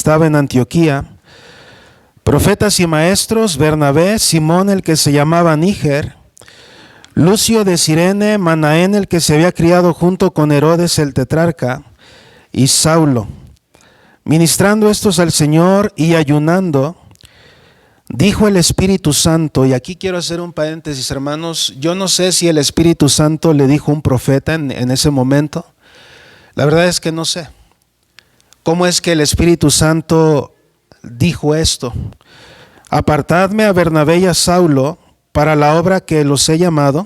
estaba en Antioquía, profetas y maestros, Bernabé, Simón el que se llamaba Níger, Lucio de Cirene, Manaén el que se había criado junto con Herodes el tetrarca, y Saulo. Ministrando estos al Señor y ayunando, dijo el Espíritu Santo, y aquí quiero hacer un paréntesis, hermanos, yo no sé si el Espíritu Santo le dijo a un profeta en ese momento, la verdad es que no sé. ¿Cómo es que el Espíritu Santo dijo esto? Apartadme a Bernabé y a Saulo para la obra que los he llamado.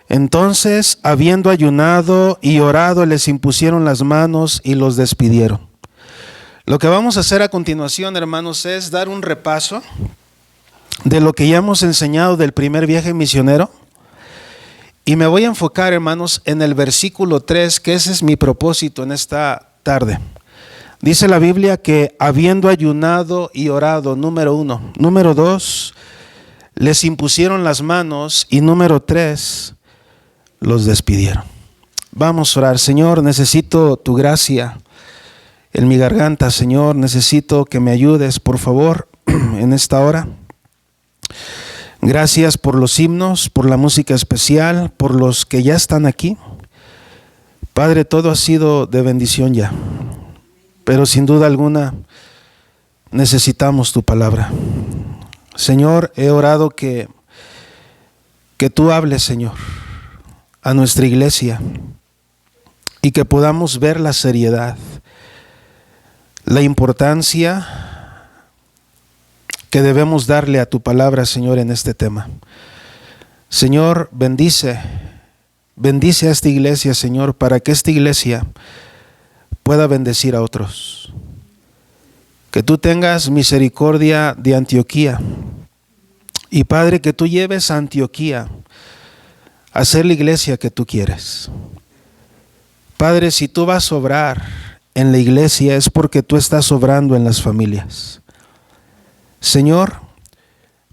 Entonces, habiendo ayunado y orado, les impusieron las manos y los despidieron. Lo que vamos a hacer a continuación, hermanos, es dar un repaso de lo que ya hemos enseñado del primer viaje misionero. Y me voy a enfocar, hermanos, en el versículo 3, que ese es mi propósito en esta tarde. Dice la Biblia que habiendo ayunado y orado, número 1. Número 2, les impusieron las manos. Y número 3, los despidieron. Vamos a orar. Señor, necesito tu gracia en mi garganta, Señor. Necesito que me ayudes, por favor, en esta hora. Gracias por los himnos, por la música especial, por los que ya están aquí. Padre, todo ha sido de bendición ya, pero sin duda alguna necesitamos tu palabra. Señor, he orado que tú hables, Señor, a nuestra iglesia y que podamos ver la seriedad, la importancia que debemos darle a tu palabra, Señor, en este tema. Señor, bendice a esta iglesia, Señor, para que esta iglesia pueda bendecir a otros. Que tú tengas misericordia de Antioquía. Y Padre, que tú lleves a Antioquía a ser la iglesia que tú quieres. Padre, si tú vas a obrar en la iglesia es porque tú estás obrando en las familias. Señor,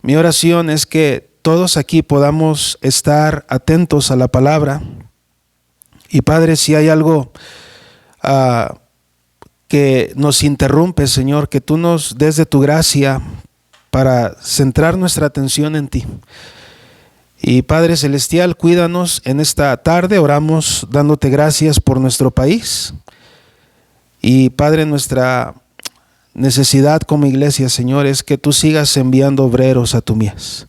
mi oración es que todos aquí podamos estar atentos a la palabra. Y Padre, si hay algo que nos interrumpe, Señor, que tú nos des de tu gracia para centrar nuestra atención en ti. Y Padre Celestial, cuídanos en esta tarde. Oramos dándote gracias por nuestro país. Y Padre, nuestra necesidad como iglesia, Señor, es que tú sigas enviando obreros a tu mies.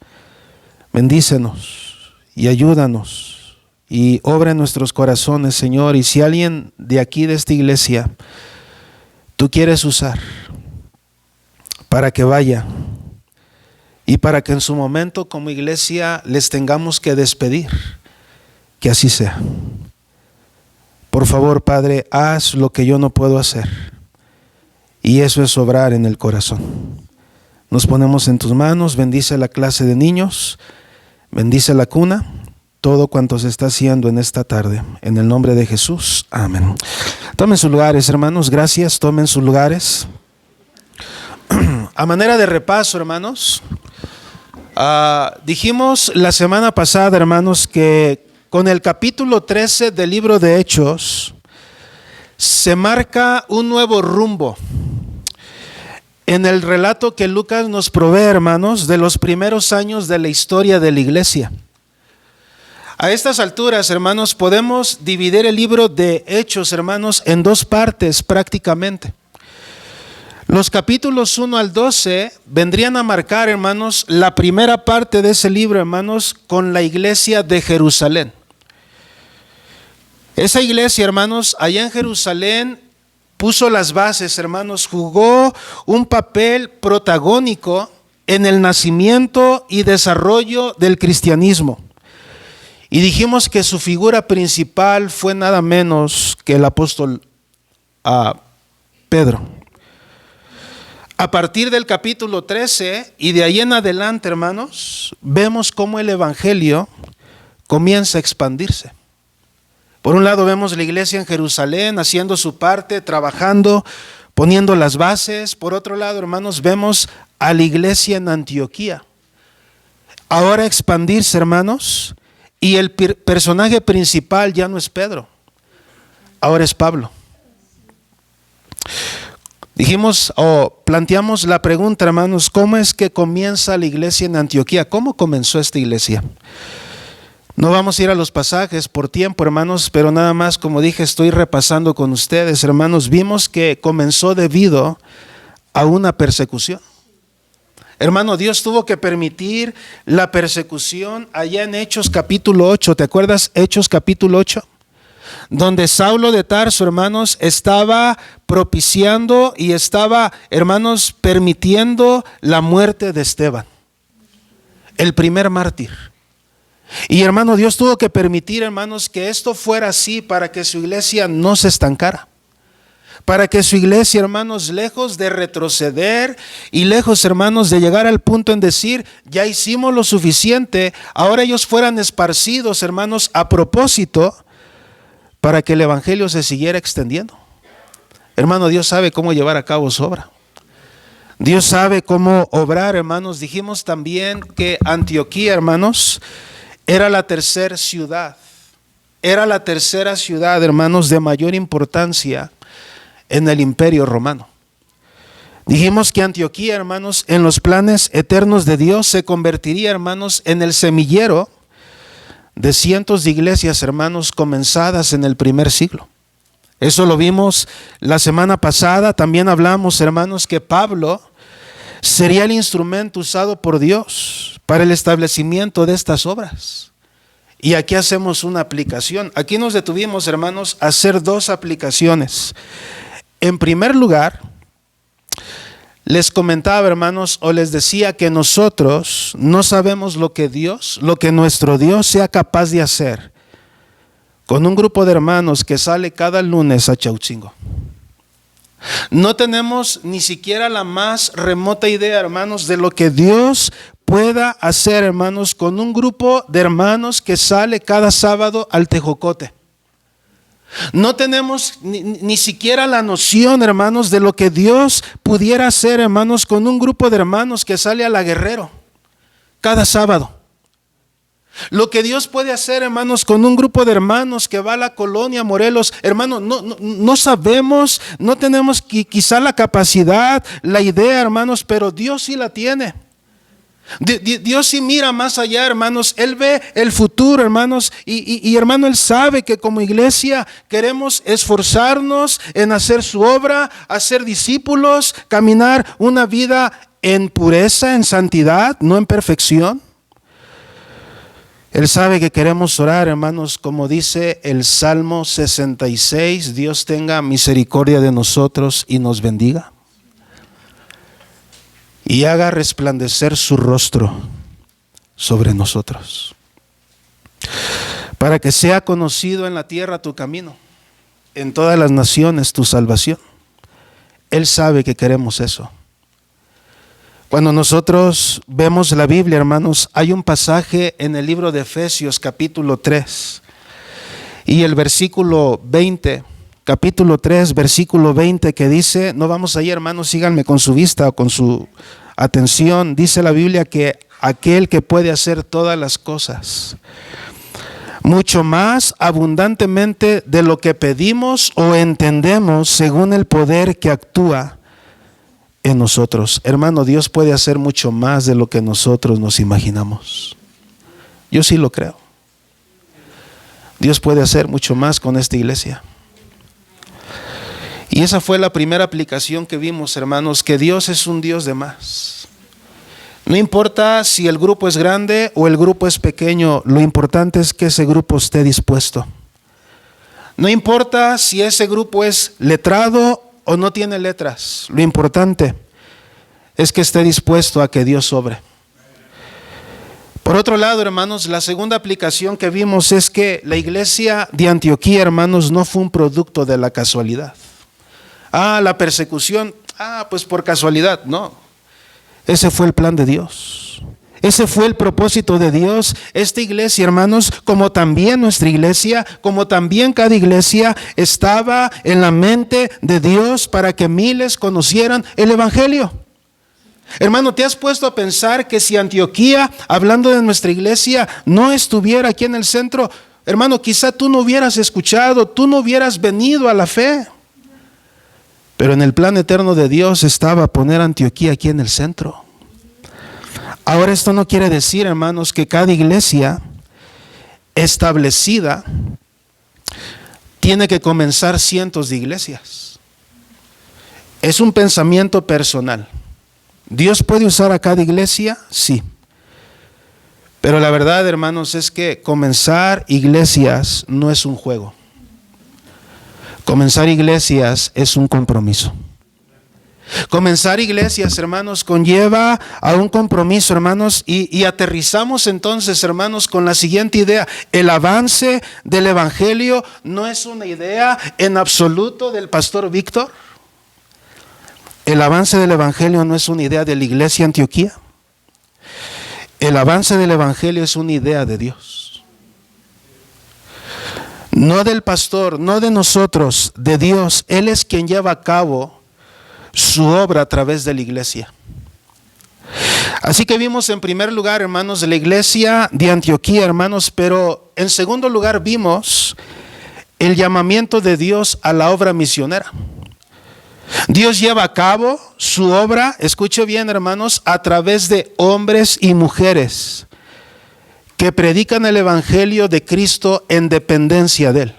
Bendícenos y ayúdanos y obra en nuestros corazones, Señor. Y si alguien de aquí, de esta iglesia, tú quieres usar para que vaya y para que en su momento como iglesia les tengamos que despedir, que así sea. Por favor, Padre, haz lo que yo no puedo hacer. Y eso es obrar en el corazón. Nos ponemos en tus manos. Bendice la clase de niños. Bendice la cuna. Todo cuanto se está haciendo en esta tarde. En el nombre de Jesús. Amén. Tomen sus lugares, hermanos. Gracias. Tomen sus lugares. A manera de repaso, hermanos. Dijimos la semana pasada, hermanos, que con el capítulo 13 del libro de Hechos se marca un nuevo rumbo en el relato que Lucas nos provee, hermanos, de los primeros años de la historia de la iglesia. A estas alturas, hermanos, podemos dividir el libro de Hechos, hermanos, en dos partes prácticamente. Los capítulos 1 al 12 vendrían a marcar, hermanos, la primera parte de ese libro, hermanos, con la iglesia de Jerusalén. Esa iglesia, hermanos, allá en Jerusalén puso las bases, hermanos, jugó un papel protagónico en el nacimiento y desarrollo del cristianismo. Y dijimos que su figura principal fue nada menos que el apóstol Pedro. A partir del capítulo 13 y de ahí en adelante, hermanos, vemos cómo el evangelio comienza a expandirse. Por un lado vemos la iglesia en Jerusalén haciendo su parte, trabajando, poniendo las bases. Por otro lado, hermanos, vemos a la iglesia en Antioquía ahora expandirse, hermanos, y el personaje principal ya no es Pedro, ahora es Pablo. Dijimos o planteamos la pregunta, hermanos, ¿cómo es que comienza la iglesia en Antioquía? ¿Cómo comenzó esta iglesia? No vamos a ir a los pasajes por tiempo, hermanos, pero nada más, como dije, estoy repasando con ustedes, hermanos. Vimos que comenzó debido a una persecución. Hermano, Dios tuvo que permitir la persecución allá en Hechos capítulo 8. ¿Te acuerdas Hechos capítulo 8? Donde Saulo de Tarso, hermanos, estaba propiciando y estaba, hermanos, permitiendo la muerte de Esteban, el primer mártir. Y hermano, Dios tuvo que permitir, hermanos, que esto fuera así para que su iglesia no se estancara. Para que su iglesia, hermanos, lejos de retroceder y lejos, hermanos, de llegar al punto en decir, ya hicimos lo suficiente, ahora ellos fueran esparcidos, hermanos, a propósito, para que el evangelio se siguiera extendiendo. Hermano, Dios sabe cómo llevar a cabo su obra. Dios sabe cómo obrar, hermanos. Dijimos también que Antioquía, hermanos, era la tercera ciudad. Era la tercera ciudad, hermanos, de mayor importancia en el Imperio Romano. Dijimos que Antioquía, hermanos, en los planes eternos de Dios se convertiría, hermanos, en el semillero de cientos de iglesias, hermanos, comenzadas en el primer siglo. Eso lo vimos la semana pasada. También hablamos, hermanos, que Pablo sería el instrumento usado por Dios para el establecimiento de estas obras. Y aquí hacemos una aplicación. Aquí nos detuvimos, hermanos, a hacer dos aplicaciones. En primer lugar, les comentaba, hermanos, o les decía que nosotros no sabemos lo que nuestro Dios sea capaz de hacer con un grupo de hermanos que sale cada lunes a Chauchingo. No tenemos ni siquiera la más remota idea, hermanos, de lo que Dios pueda hacer, hermanos, con un grupo de hermanos que sale cada sábado al Tejocote. No tenemos ni siquiera la noción, hermanos, de lo que Dios pudiera hacer, hermanos, con un grupo de hermanos que sale a La Guerrero cada sábado. Lo que Dios puede hacer, hermanos, con un grupo de hermanos que va a la colonia Morelos. Hermanos, no sabemos, no tenemos quizá la capacidad, la idea, hermanos, pero Dios sí la tiene. Dios sí mira más allá, hermanos. Él ve el futuro, hermanos, y hermano, Él sabe que como iglesia queremos esforzarnos en hacer su obra, hacer discípulos, caminar una vida en pureza, en santidad, no en perfección. Él sabe que queremos orar, hermanos, como dice el Salmo 66, Dios tenga misericordia de nosotros y nos bendiga y haga resplandecer su rostro sobre nosotros, para que sea conocido en la tierra tu camino, en todas las naciones tu salvación. Él sabe que queremos eso. Cuando nosotros vemos la Biblia, hermanos, hay un pasaje en el libro de Efesios capítulo 3 y el versículo 20, capítulo 3, versículo 20, que dice, no vamos allá, hermanos, síganme con su vista o con su atención. Dice la Biblia que aquel que puede hacer todas las cosas, mucho más abundantemente de lo que pedimos o entendemos, según el poder que actúa en nosotros. Hermano, Dios puede hacer mucho más de lo que nosotros nos imaginamos. Yo sí lo creo. Dios puede hacer mucho más con esta iglesia. Y esa fue la primera aplicación que vimos, hermanos, que Dios es un Dios de más. No importa si el grupo es grande o el grupo es pequeño, lo importante es que ese grupo esté dispuesto. No importa si ese grupo es letrado o no tiene letras, lo importante es que esté dispuesto a que Dios obre. Por otro lado, hermanos, la segunda aplicación que vimos es que la iglesia de Antioquía, hermanos, no fue un producto de la casualidad. La persecución, pues por casualidad, no. Ese fue el plan de Dios. Ese fue el propósito de Dios. Esta iglesia, hermanos, como también nuestra iglesia, como también cada iglesia, estaba en la mente de Dios para que miles conocieran el evangelio. Hermano, ¿te has puesto a pensar que si Antioquía, hablando de nuestra iglesia, no estuviera aquí en el centro, hermano, quizá tú no hubieras escuchado, tú no hubieras venido a la fe? Pero en el plan eterno de Dios estaba poner Antioquía aquí en el centro. Ahora esto no quiere decir, hermanos, que cada iglesia establecida tiene que comenzar cientos de iglesias. Es un pensamiento personal. ¿Dios puede usar a cada iglesia? Sí. Pero la verdad, hermanos, es que comenzar iglesias no es un juego. Comenzar iglesias es un compromiso. Comenzar iglesias, hermanos, conlleva a un compromiso, hermanos, y aterrizamos entonces, hermanos, con la siguiente idea. El avance del evangelio no es una idea en absoluto del pastor Víctor. El avance del evangelio no es una idea de la iglesia Antioquía. El avance del evangelio es una idea de Dios. No del pastor, no de nosotros, de Dios. Él es quien lleva a cabo su obra a través de la iglesia. Así que vimos en primer lugar, hermanos, de la iglesia de Antioquía, hermanos, pero en segundo lugar vimos el llamamiento de Dios a la obra misionera. Dios lleva a cabo su obra, escuche bien, hermanos, a través de hombres y mujeres que predican el evangelio de Cristo en dependencia de Él.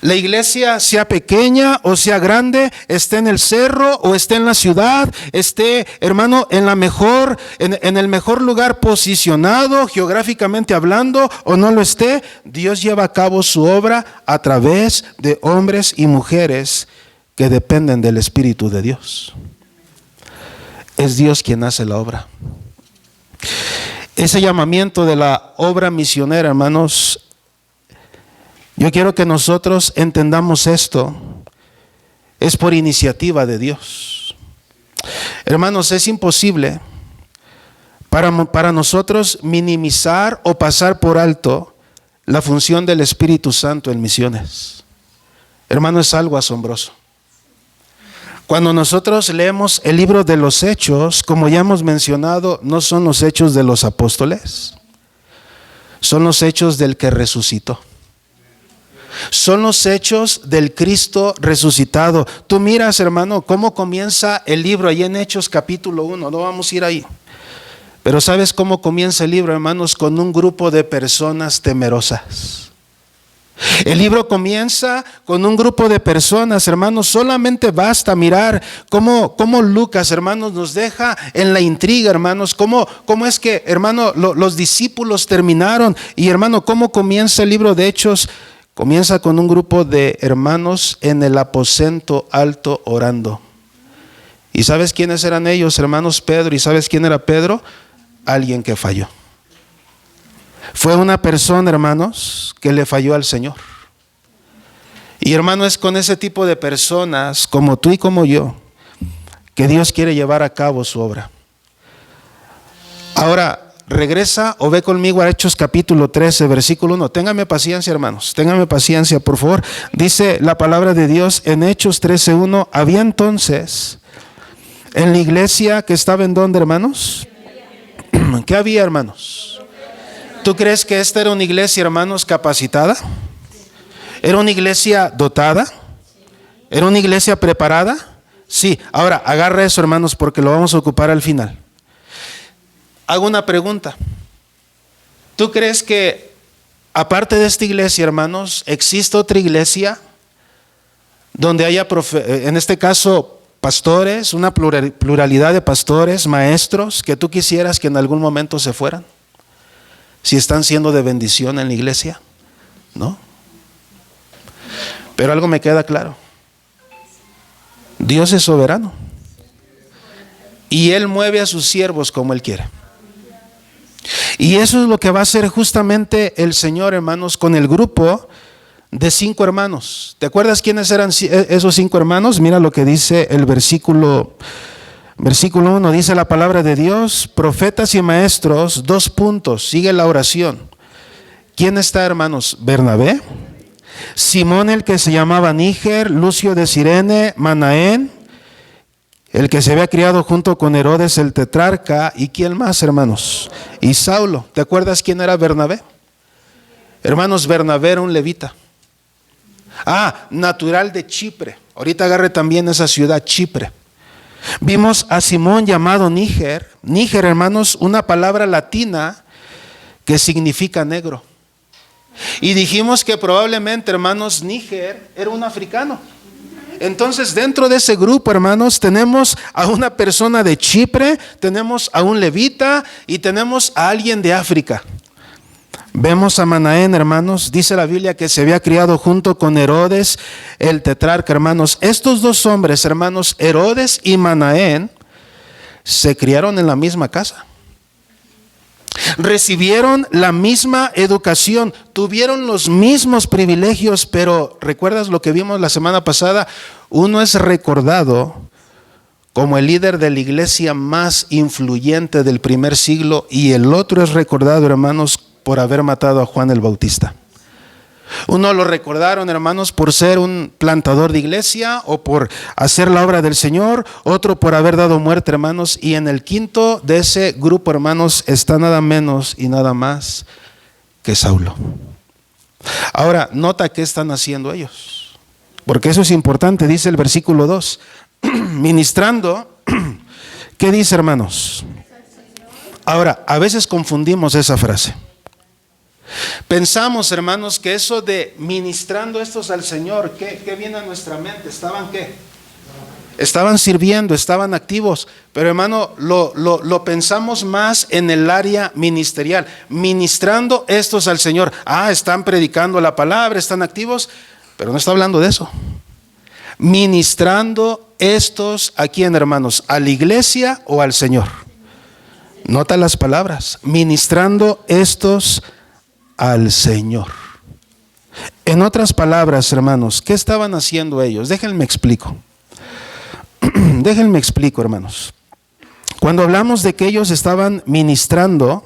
La iglesia, sea pequeña o sea grande, esté en el cerro o esté en la ciudad, esté, hermano, en el mejor lugar posicionado geográficamente hablando o no lo esté, Dios lleva a cabo su obra a través de hombres y mujeres que dependen del Espíritu de Dios. Es Dios quien hace la obra. Ese llamamiento de la obra misionera, hermanos, yo quiero que nosotros entendamos esto. Es por iniciativa de Dios. Hermanos, es imposible para nosotros minimizar o pasar por alto la función del Espíritu Santo en misiones. Hermano, es algo asombroso. Cuando nosotros leemos el libro de los Hechos, como ya hemos mencionado, no son los hechos de los apóstoles, son los hechos del que resucitó. Son los hechos del Cristo resucitado. Tú miras, hermano, cómo comienza el libro ahí en Hechos capítulo 1. No vamos a ir ahí. Pero ¿sabes cómo comienza el libro, hermanos? Con un grupo de personas temerosas. El libro comienza con un grupo de personas, hermanos. Solamente basta mirar cómo Lucas, hermanos, nos deja en la intriga, hermanos. Cómo es que, hermano, los discípulos terminaron. Y, hermano, cómo comienza el libro de Hechos. Comienza con un grupo de hermanos en el aposento alto orando. ¿Y sabes quiénes eran ellos, hermanos? Pedro. ¿Y sabes quién era Pedro? Alguien que falló. Fue una persona, hermanos, que le falló al Señor. Y, hermano, es con ese tipo de personas, como tú y como yo, que Dios quiere llevar a cabo su obra. Ahora, regresa o ve conmigo a Hechos capítulo 13, versículo 1. Téngame paciencia, hermanos. Téngame paciencia, por favor. Dice la palabra de Dios en Hechos 13:1. Había entonces en la iglesia que estaba en donde, hermanos. ¿Qué había, hermanos? ¿Tú crees que esta era una iglesia, hermanos, capacitada? ¿Era una iglesia dotada? ¿Era una iglesia preparada? Sí. Ahora, agarra eso, hermanos, porque lo vamos a ocupar al final. Hago una pregunta. ¿Tú crees que aparte de esta iglesia, hermanos, existe otra iglesia donde haya, en este caso, pastores, una pluralidad de pastores, maestros, que tú quisieras que en algún momento se fueran? Si están siendo de bendición en la iglesia, ¿no? Pero algo me queda claro. Dios es soberano. Y Él mueve a sus siervos como Él quiere. Y eso es lo que va a hacer justamente el Señor, hermanos, con el grupo de 5 hermanos. ¿Te acuerdas quiénes eran esos 5 hermanos? Mira lo que dice el versículo 1, dice la palabra de Dios: profetas y maestros, 2 puntos, sigue la oración. ¿Quién está, hermanos? Bernabé, Simón el que se llamaba Níger, Lucio de Cirene, Manaén, el que se había criado junto con Herodes el tetrarca, ¿y quién más, hermanos? Y Saulo. ¿Te acuerdas quién era Bernabé? Hermanos, Bernabé era un levita. Natural de Chipre. Ahorita agarre también esa ciudad, Chipre. Vimos a Simón llamado Níger. Níger, hermanos, una palabra latina que significa negro. Y dijimos que probablemente, hermanos, Níger era un africano. Entonces, dentro de ese grupo, hermanos, tenemos a una persona de Chipre, tenemos a un levita y tenemos a alguien de África. Vemos a Manaén, hermanos, dice la Biblia que se había criado junto con Herodes, el tetrarca, hermanos. Estos dos hombres, hermanos, Herodes y Manaén, se criaron en la misma casa. Recibieron la misma educación, tuvieron los mismos privilegios, pero ¿recuerdas lo que vimos la semana pasada? Uno es recordado como el líder de la iglesia más influyente del primer siglo y el otro es recordado, hermanos, por haber matado a Juan el Bautista. Uno lo recordaron, hermanos, por ser un plantador de iglesia o por hacer la obra del Señor, otro por haber dado muerte, hermanos, y en el quinto de ese grupo, hermanos, está nada menos y nada más que Saulo. Ahora, nota qué están haciendo ellos, porque eso es importante, dice el versículo 2, ministrando, ¿qué dice, hermanos? Ahora, a veces confundimos esa frase. Pensamos, hermanos, que eso de ministrando estos al Señor, ¿qué viene a nuestra mente? ¿Estaban qué? Estaban sirviendo, estaban activos, pero hermano, lo pensamos más en el área ministerial, ministrando estos al Señor. Están predicando la palabra, están activos, pero no está hablando de eso. Ministrando estos a quién, hermanos, a la iglesia o al Señor. Nota las palabras, ministrando estos al Señor. En otras palabras, hermanos, ¿qué estaban haciendo ellos? Déjenme explico. Déjenme explico, hermanos. Cuando hablamos de que ellos estaban ministrando,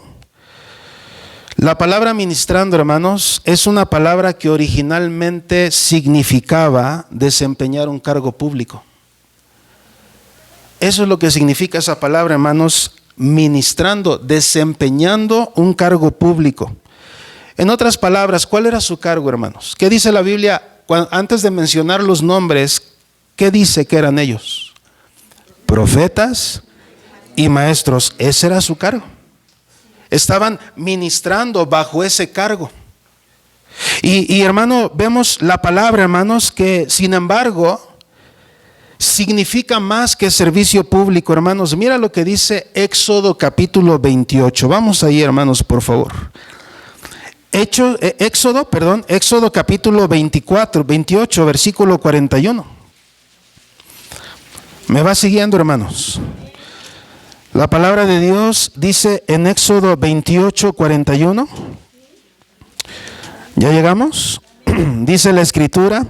la palabra ministrando, hermanos, es una palabra que originalmente significaba desempeñar un cargo público. Eso es lo que significa esa palabra, hermanos, ministrando, desempeñando un cargo público. En otras palabras, ¿cuál era su cargo, hermanos? ¿Qué dice la Biblia? Antes de mencionar los nombres, ¿qué dice que eran ellos? Profetas y maestros. Ese era su cargo. Estaban ministrando bajo ese cargo. Y hermano, vemos la palabra, hermanos, que sin embargo significa más que servicio público, hermanos. Mira lo que dice Éxodo capítulo 28. Vamos ahí, hermanos, por favor. Éxodo capítulo 28, versículo 41. ¿Me va siguiendo, hermanos? La palabra de Dios dice en Éxodo 28, 41. ¿Ya llegamos? Dice la Escritura: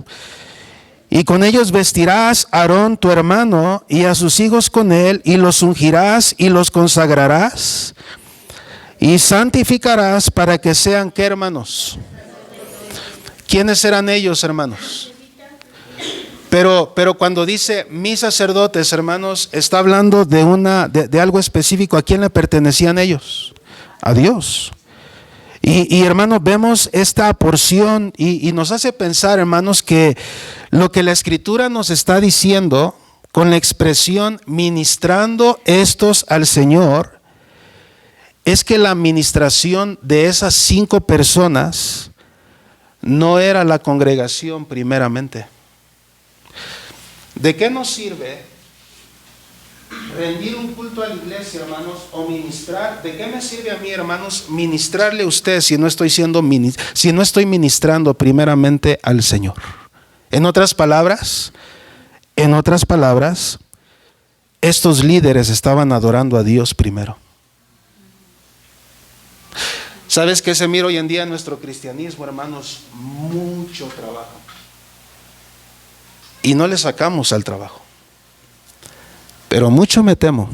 y con ellos vestirás a Aarón tu hermano y a sus hijos con él, y los ungirás y los consagrarás y santificarás para que sean, ¿qué, hermanos? ¿Quiénes eran ellos, hermanos? Pero cuando dice mis sacerdotes, hermanos, está hablando de algo específico. ¿A quién le pertenecían ellos? A Dios. Y hermanos, vemos esta porción y nos hace pensar, hermanos, que lo que la Escritura nos está diciendo con la expresión ministrando estos al Señor es que la administración de esas 5 personas no era la congregación primeramente. ¿De qué nos sirve rendir un culto a la iglesia, hermanos, o ministrar? ¿De qué me sirve a mí, hermanos, ministrarle a usted si no estoy ministrando primeramente al Señor? En otras palabras, estos líderes estaban adorando a Dios primero. ¿Sabes qué se mira hoy en día en nuestro cristianismo, hermanos? Mucho trabajo. Y no le sacamos al trabajo. Pero mucho me temo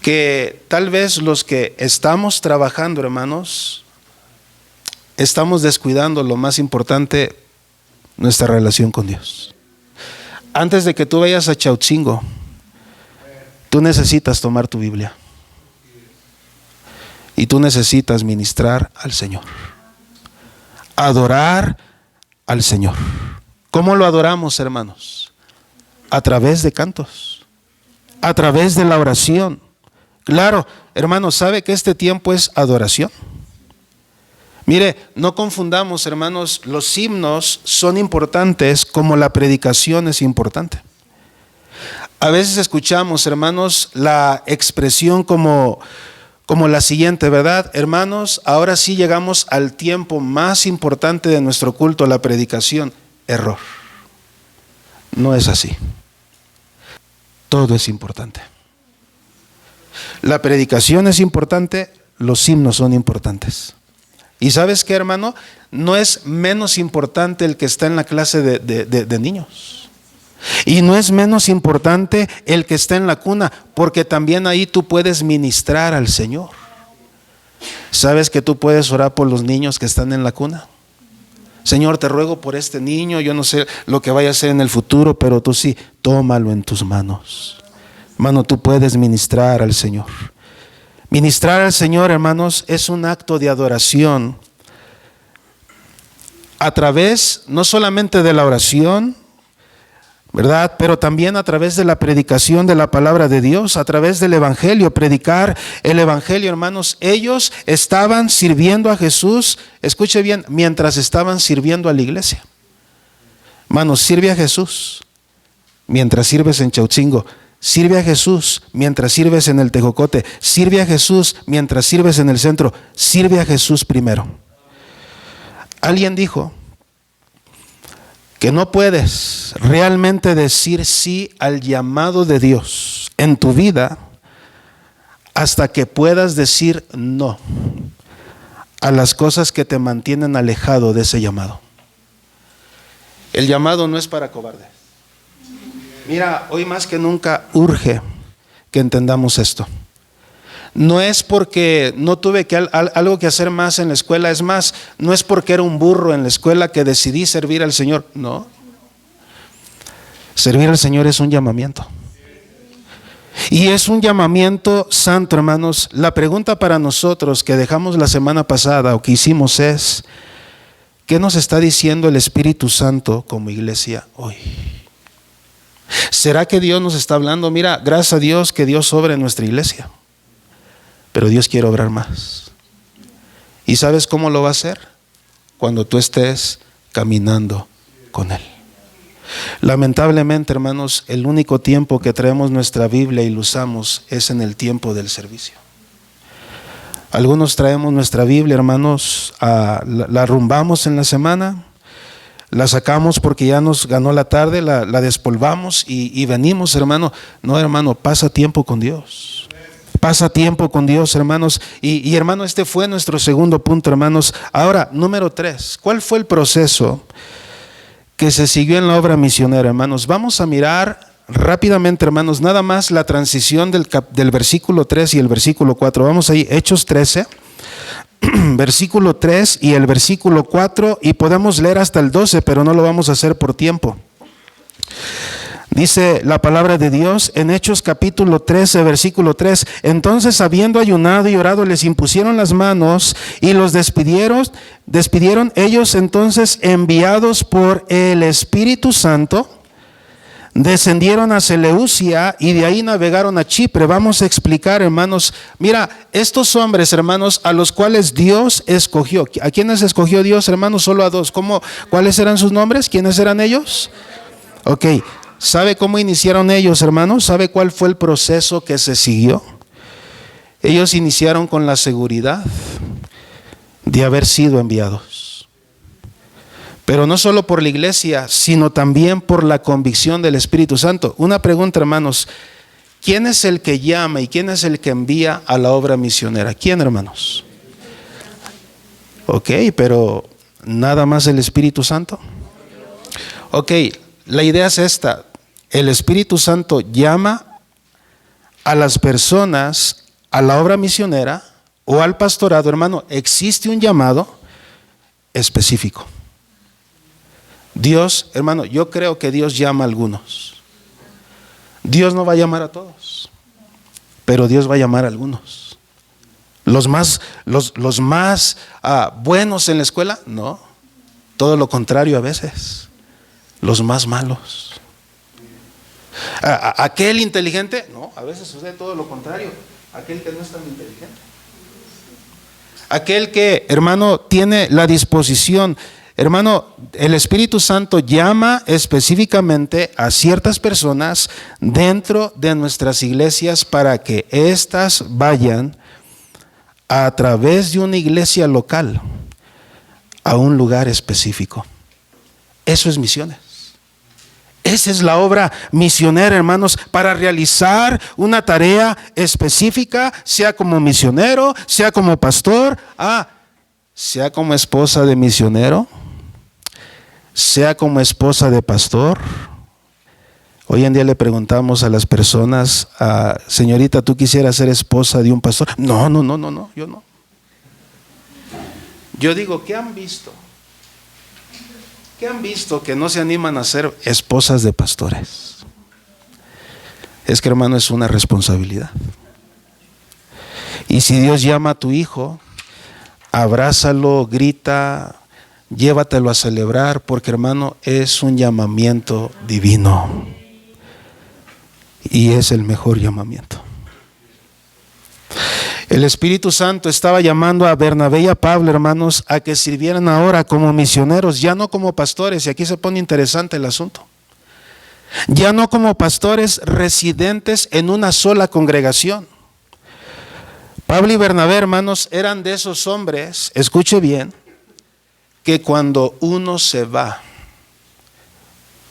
que tal vez los que estamos trabajando, hermanos, estamos descuidando lo más importante, nuestra relación con Dios. Antes de que tú vayas a Chautzingo, tú necesitas tomar tu Biblia. Y tú necesitas ministrar al Señor, adorar al Señor. ¿Cómo lo adoramos, hermanos? A través de cantos, a través de la oración. Claro, hermanos, ¿sabe que este tiempo es adoración? Mire, no confundamos, hermanos, los himnos son importantes como la predicación es importante. A veces escuchamos, hermanos, la expresión como la siguiente, ¿verdad? Hermanos, ahora sí llegamos al tiempo más importante de nuestro culto, la predicación. Error. No es así. Todo es importante. La predicación es importante, los himnos son importantes. ¿Y sabes qué, hermano? No es menos importante el que está en la clase de niños. Y no es menos importante el que está en la cuna, porque también ahí tú puedes ministrar al Señor. ¿Sabes que tú puedes orar por los niños que están en la cuna? Señor, te ruego por este niño, yo no sé lo que vaya a hacer en el futuro, pero tú sí, tómalo en tus manos. Hermano, tú puedes ministrar al Señor. Ministrar al Señor, hermanos, es un acto de adoración a través no solamente de la oración, ¿verdad? Pero también a través de la predicación de la palabra de Dios, a través del evangelio, predicar el evangelio, hermanos. Ellos estaban sirviendo a Jesús, escuche bien, mientras estaban sirviendo a la iglesia. Hermanos, sirve a Jesús mientras sirves en Chautzingo. Sirve a Jesús mientras sirves en el Tejocote. Sirve a Jesús mientras sirves en el centro. Sirve a Jesús primero. Alguien dijo que no puedes realmente decir sí al llamado de Dios en tu vida hasta que puedas decir no a las cosas que te mantienen alejado de ese llamado. El llamado no es para cobardes. Mira, hoy más que nunca urge que entendamos esto. No es porque no tuve algo que hacer más en la escuela, es más, no es porque era un burro en la escuela que decidí servir al Señor, no. Servir al Señor es un llamamiento. Y es un llamamiento santo, hermanos. La pregunta para nosotros que dejamos la semana pasada o que hicimos es, ¿qué nos está diciendo el Espíritu Santo como iglesia hoy? ¿Será que Dios nos está hablando? Mira, gracias a Dios que Dios obra en nuestra iglesia, pero Dios quiere obrar más. ¿Y sabes cómo lo va a hacer? Cuando tú estés caminando con Él. Lamentablemente, hermanos, el único tiempo que traemos nuestra Biblia y lo usamos es en el tiempo del servicio. Algunos traemos nuestra Biblia, hermanos, la arrumbamos en la semana, la sacamos porque ya nos ganó la tarde, la despolvamos y venimos, hermano. No, hermano, pasa tiempo con Dios. Pasa tiempo con Dios, hermanos. Y hermano, este fue nuestro segundo punto, hermanos. Ahora, número 3, ¿cuál fue el proceso que se siguió en la obra misionera, hermanos? Vamos a mirar rápidamente, hermanos, nada más la transición del versículo 3 y el versículo 4. Vamos ahí, Hechos 13, versículo 3 y el versículo 4, y podemos leer hasta el 12, pero no lo vamos a hacer por tiempo. Dice la palabra de Dios en Hechos capítulo 13, versículo 3. Entonces, habiendo ayunado y orado, les impusieron las manos y los despidieron. Ellos entonces, enviados por el Espíritu Santo, descendieron a Seleucia y de ahí navegaron a Chipre. Vamos a explicar, hermanos. Mira, estos hombres, hermanos, a los cuales Dios escogió. ¿A quiénes escogió Dios, hermanos? Solo a 2. ¿Cuáles eran sus nombres? ¿Quiénes eran ellos? Ok. ¿Sabe cómo iniciaron ellos, hermanos? ¿Sabe cuál fue el proceso que se siguió? Ellos iniciaron con la seguridad de haber sido enviados. Pero no solo por la iglesia, sino también por la convicción del Espíritu Santo. Una pregunta, hermanos. ¿Quién es el que llama y quién es el que envía a la obra misionera? ¿Quién, hermanos? Ok, pero ¿nada más el Espíritu Santo? Ok, la idea es esta. El Espíritu Santo llama a las personas a la obra misionera o al pastorado, hermano. Existe un llamado específico. Dios, hermano, yo creo que Dios llama a algunos. Dios no va a llamar a todos, pero Dios va a llamar a algunos. Los más buenos en la escuela, no. todo lo contrario a veces, los más malos. Aquel inteligente, no, a veces sucede todo lo contrario, aquel que no es tan inteligente. Aquel que, hermano, tiene la disposición. Hermano, el Espíritu Santo llama específicamente a ciertas personas dentro de nuestras iglesias para que éstas vayan a través de una iglesia local a un lugar específico. Eso es misiones. Esa es la obra misionera, hermanos, para realizar una tarea específica, sea como misionero, sea como pastor, sea como esposa de misionero, sea como esposa de pastor. Hoy en día le preguntamos a las personas, señorita, ¿tú quisieras ser esposa de un pastor? No, yo no. Yo digo, ¿qué han visto? ¿Qué han visto que no se animan a ser esposas de pastores? Es que, hermano, es una responsabilidad. Y si Dios llama a tu hijo, abrázalo, grita, llévatelo a celebrar, porque, hermano, es un llamamiento divino. Y es el mejor llamamiento. El Espíritu Santo estaba llamando a Bernabé y a Pablo, hermanos, a que sirvieran ahora como misioneros, ya no como pastores, y aquí se pone interesante el asunto. Ya no como pastores residentes en una sola congregación. Pablo y Bernabé, hermanos, eran de esos hombres, escuche bien, que cuando uno se va,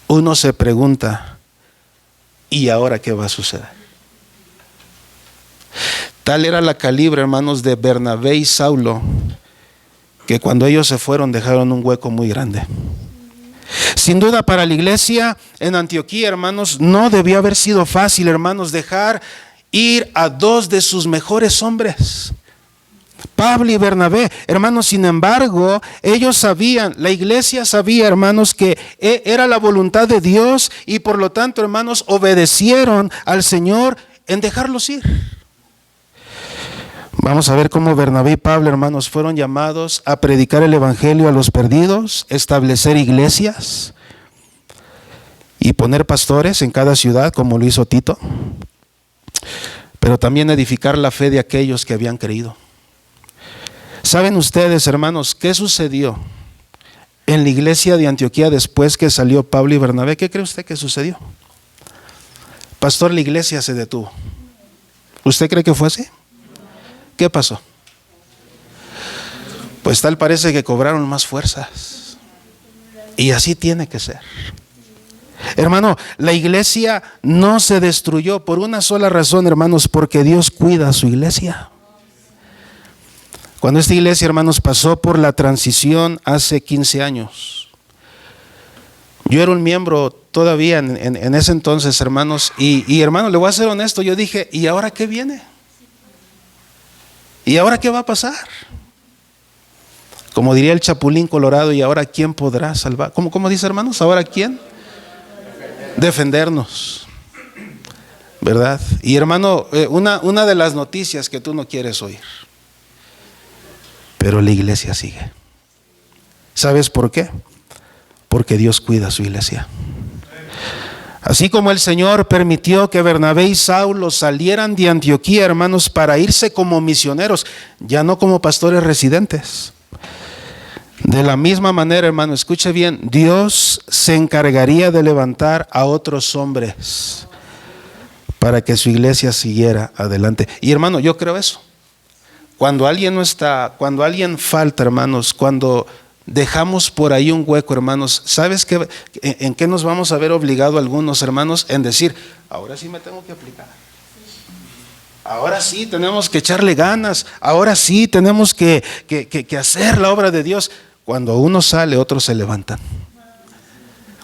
uno se pregunta, ¿y ahora qué va a suceder? Tal era la calibre, hermanos, de Bernabé y Saulo, que cuando ellos se fueron dejaron un hueco muy grande. Sin duda para la iglesia en Antioquía, hermanos, no debió haber sido fácil, hermanos, dejar ir a dos de sus mejores hombres, Pablo y Bernabé. Hermanos, sin embargo, ellos sabían, la iglesia sabía, hermanos, que era la voluntad de Dios y por lo tanto, hermanos, obedecieron al Señor en dejarlos ir. Vamos a ver cómo Bernabé y Pablo, hermanos, fueron llamados a predicar el evangelio a los perdidos, establecer iglesias y poner pastores en cada ciudad, como lo hizo Tito, pero también edificar la fe de aquellos que habían creído. ¿Saben ustedes, hermanos, qué sucedió en la iglesia de Antioquía después que salió Pablo y Bernabé? ¿Qué cree usted que sucedió? Pastor, la iglesia se detuvo. ¿Usted cree que fue así? ¿Qué pasó? Pues tal parece que cobraron más fuerzas. Y así tiene que ser. Hermano, la iglesia no se destruyó por una sola razón, hermanos, porque Dios cuida a su iglesia. Cuando esta iglesia, hermanos, pasó por la transición hace 15 años, yo era un miembro todavía en ese entonces, hermanos, y hermano, le voy a ser honesto, yo dije, ¿y ahora qué viene? ¿Y ahora qué va a pasar? Como diría el Chapulín Colorado, ¿y ahora quién podrá salvar? ¿Cómo dice, hermanos? ¿Ahora quién? Defendernos, ¿verdad? Y hermano, una de las noticias que tú no quieres oír, pero la iglesia sigue. ¿Sabes por qué? Porque Dios cuida a su iglesia. Así como el Señor permitió que Bernabé y Saulo salieran de Antioquía, hermanos, para irse como misioneros, ya no como pastores residentes. De la misma manera, hermano, escuche bien, Dios se encargaría de levantar a otros hombres para que su iglesia siguiera adelante. Y hermano, yo creo eso. Cuando alguien no está, cuando alguien falta, hermanos, cuando dejamos por ahí un hueco, hermanos, ¿sabes qué? ¿En qué nos vamos a ver obligados algunos, hermanos? En decir, ahora sí me tengo que aplicar. Ahora sí tenemos que echarle ganas. Ahora sí tenemos que hacer la obra de Dios. Cuando uno sale, otros se levantan.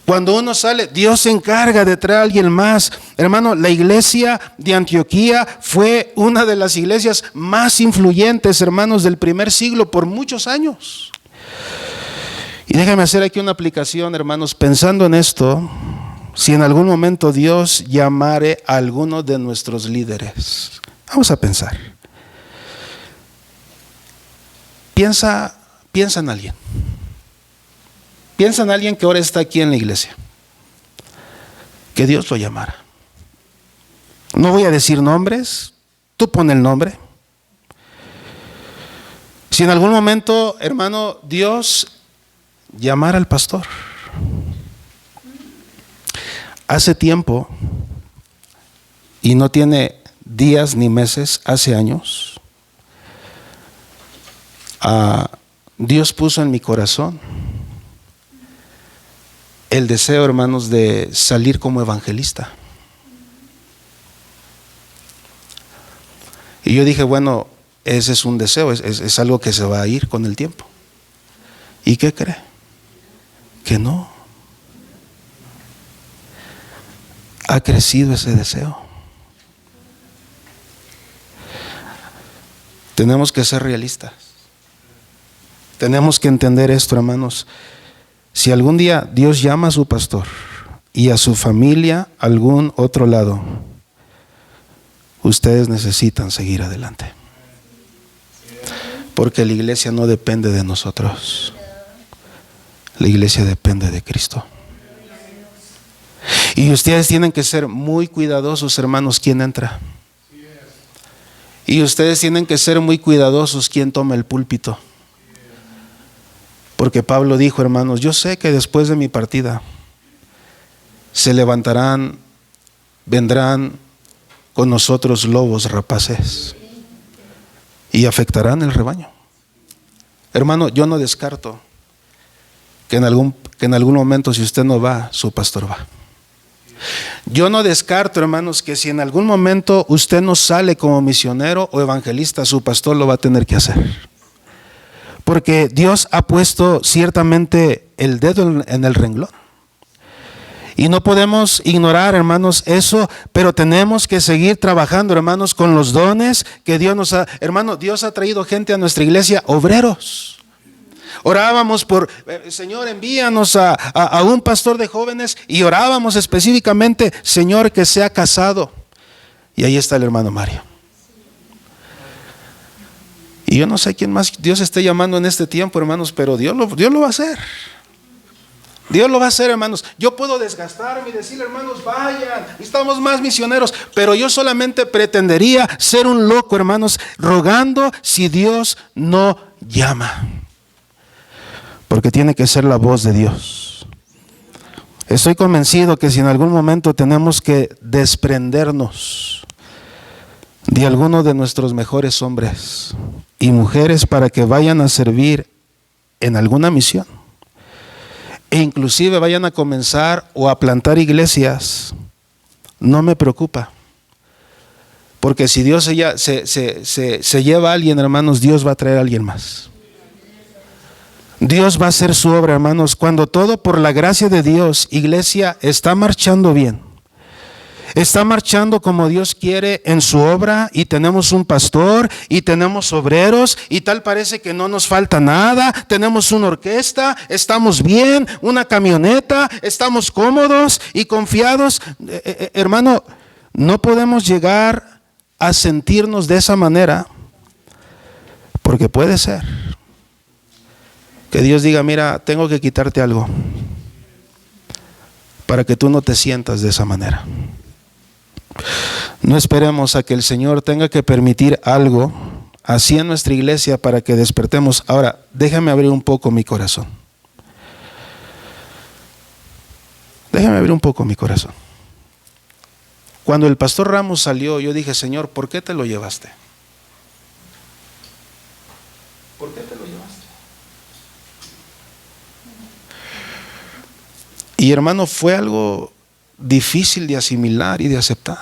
Cuando uno sale, Dios se encarga de traer a alguien más. Hermano, la iglesia de Antioquía fue una de las iglesias más influyentes, hermanos, del primer siglo por muchos años. Y déjame hacer aquí una aplicación, hermanos, pensando en esto, si en algún momento Dios llamare a alguno de nuestros líderes. Vamos a pensar. Piensa en alguien. Piensa en alguien que ahora está aquí en la iglesia, que Dios lo llamara. No voy a decir nombres, tú pon el nombre. Si en algún momento, hermano, Dios llamara al pastor. Hace tiempo, y no tiene días ni meses, hace años, Dios puso en mi corazón el deseo, hermanos, de salir como evangelista. Y yo dije, bueno, ese es un deseo, es algo que se va a ir con el tiempo. ¿Y qué cree? Que no. Ha crecido ese deseo. Tenemos que ser realistas. Tenemos que entender esto, hermanos. Si algún día Dios llama a su pastor y a su familia a algún otro lado, ustedes necesitan seguir adelante. Porque la iglesia no depende de nosotros. La iglesia depende de Cristo. Y ustedes tienen que ser muy cuidadosos, hermanos, quién entra. Y ustedes tienen que ser muy cuidadosos quién toma el púlpito. Porque Pablo dijo, hermanos, yo sé que después de mi partida se levantarán, vendrán con nosotros lobos rapaces y afectarán el rebaño. Hermano, yo no descarto que en algún momento, si usted no va, su pastor va. Yo no descarto, hermanos, que si en algún momento usted no sale como misionero o evangelista, su pastor lo va a tener que hacer. Porque Dios ha puesto ciertamente el dedo en el renglón. Y no podemos ignorar, hermanos, eso, pero tenemos que seguir trabajando, hermanos, con los dones que Dios nos ha. Hermano, Dios ha traído gente a nuestra iglesia, obreros. Orábamos por, Señor, envíanos a un pastor de jóvenes, y orábamos específicamente, Señor, que sea casado. Y ahí está el hermano Mario. Y yo no sé quién más Dios esté llamando en este tiempo, hermanos, pero Dios lo va a hacer. Dios lo va a hacer, hermanos. Yo puedo desgastarme y decirle, hermanos, vayan, estamos más misioneros, pero yo solamente pretendería ser un loco, hermanos, rogando si Dios no llama. Porque tiene que ser la voz de Dios. Estoy convencido que si en algún momento tenemos que desprendernos de alguno de nuestros mejores hombres y mujeres para que vayan a servir en alguna misión, e inclusive vayan a comenzar o a plantar iglesias, no me preocupa. Porque si Dios se lleva a alguien, hermanos, Dios va a traer a alguien más. Dios va a hacer su obra, hermanos. Cuando todo por la gracia de Dios, iglesia, está marchando bien, está marchando como Dios quiere en su obra, y tenemos un pastor y tenemos obreros y tal, parece que no nos falta nada, tenemos una orquesta, estamos bien, una camioneta, estamos cómodos y confiados. Hermano, no podemos llegar a sentirnos de esa manera, porque puede ser que Dios diga, mira, tengo que quitarte algo para que tú no te sientas de esa manera. No esperemos a que el Señor tenga que permitir algo así en nuestra iglesia para que despertemos. Ahora, déjame abrir un poco mi corazón. Déjame abrir un poco mi corazón. Cuando el pastor Ramos salió, yo dije, Señor, ¿por qué te lo llevaste? ¿Por qué te lo llevaste? Y hermano, fue algo difícil de asimilar y de aceptar.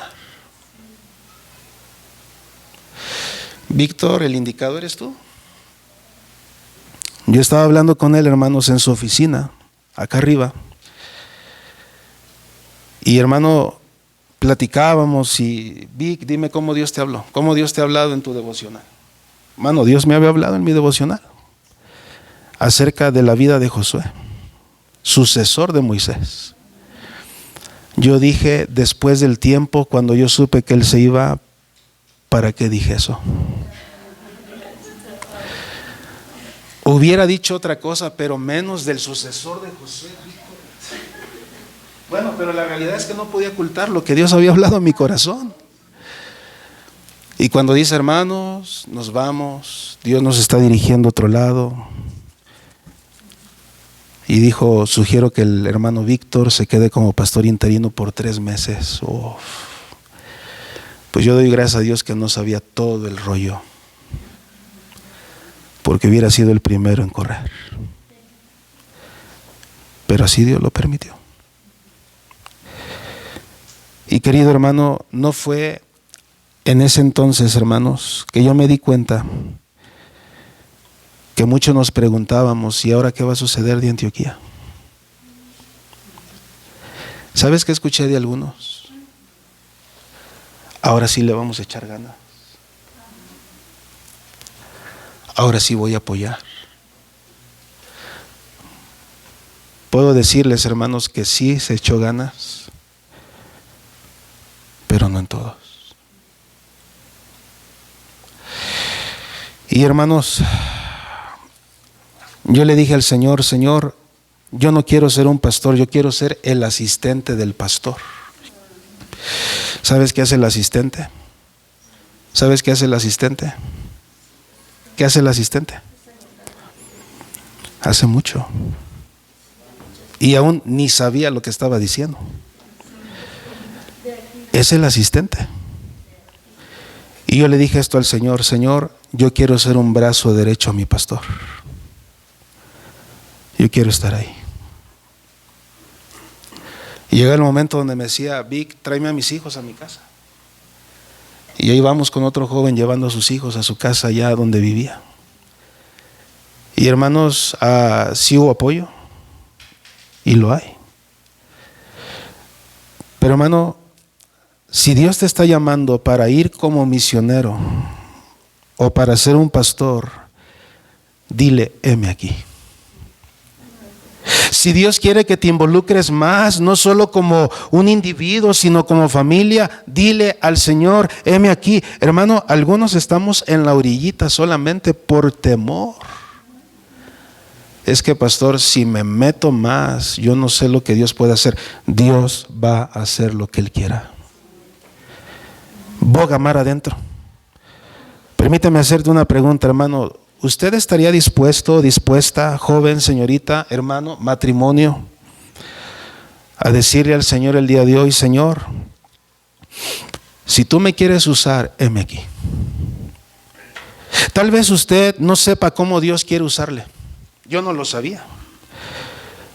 Víctor, el indicado eres tú. Yo estaba hablando con él, hermanos, en su oficina, acá arriba. Y hermano, platicábamos y, Vic, dime cómo Dios te habló, cómo Dios te ha hablado en tu devocional. Hermano, Dios me había hablado en mi devocional acerca de la vida de Josué, sucesor de Moisés. Yo dije, después del tiempo, cuando yo supe que él se iba, ¿para qué dije eso? Hubiera dicho otra cosa, pero menos del sucesor de José. Bueno, pero la realidad es que no podía ocultar lo que Dios había hablado en mi corazón. Y cuando dice, hermanos, nos vamos, Dios nos está dirigiendo a otro lado. Y dijo, sugiero que el hermano Víctor se quede como pastor interino por 3 meses. Uf. Pues yo doy gracias a Dios que no sabía todo el rollo, porque hubiera sido el primero en correr. Pero así Dios lo permitió. Y querido hermano, no fue en ese entonces, hermanos, que yo me di cuenta que muchos nos preguntábamos, ¿y ahora qué va a suceder de Antioquía? ¿Sabes qué escuché de algunos? Ahora sí le vamos a echar ganas. Ahora sí voy a apoyar. Puedo decirles, hermanos, que sí se echó ganas, pero no en todos. Y hermanos, yo le dije al Señor, Señor, yo no quiero ser un pastor, yo quiero ser el asistente del pastor. ¿Sabes qué hace el asistente? ¿Sabes qué hace el asistente? ¿Qué hace el asistente? Hace mucho. Y aún ni sabía lo que estaba diciendo. Es el asistente. Y yo le dije esto al Señor, Señor, yo quiero ser un brazo derecho a mi pastor. Yo quiero estar ahí. Y llega el momento donde me decía, Vic, tráeme a mis hijos a mi casa. Y ahí vamos con otro joven llevando a sus hijos a su casa allá donde vivía. Y hermanos, sí hubo apoyo. Y lo hay. Pero hermano, si Dios te está llamando para ir como misionero o para ser un pastor, dile, heme aquí. Si Dios quiere que te involucres más, no solo como un individuo, sino como familia, dile al Señor, heme aquí. Hermano, algunos estamos en la orillita solamente por temor. Es que, pastor, si me meto más, yo no sé lo que Dios puede hacer. Dios va a hacer lo que Él quiera. Boga mar adentro. Permítame hacerte una pregunta, hermano. ¿Usted estaría dispuesto, dispuesta, joven, señorita, hermano, matrimonio, a decirle al Señor el día de hoy, Señor, si tú me quieres usar, heme aquí? Tal vez usted no sepa cómo Dios quiere usarle. Yo no lo sabía.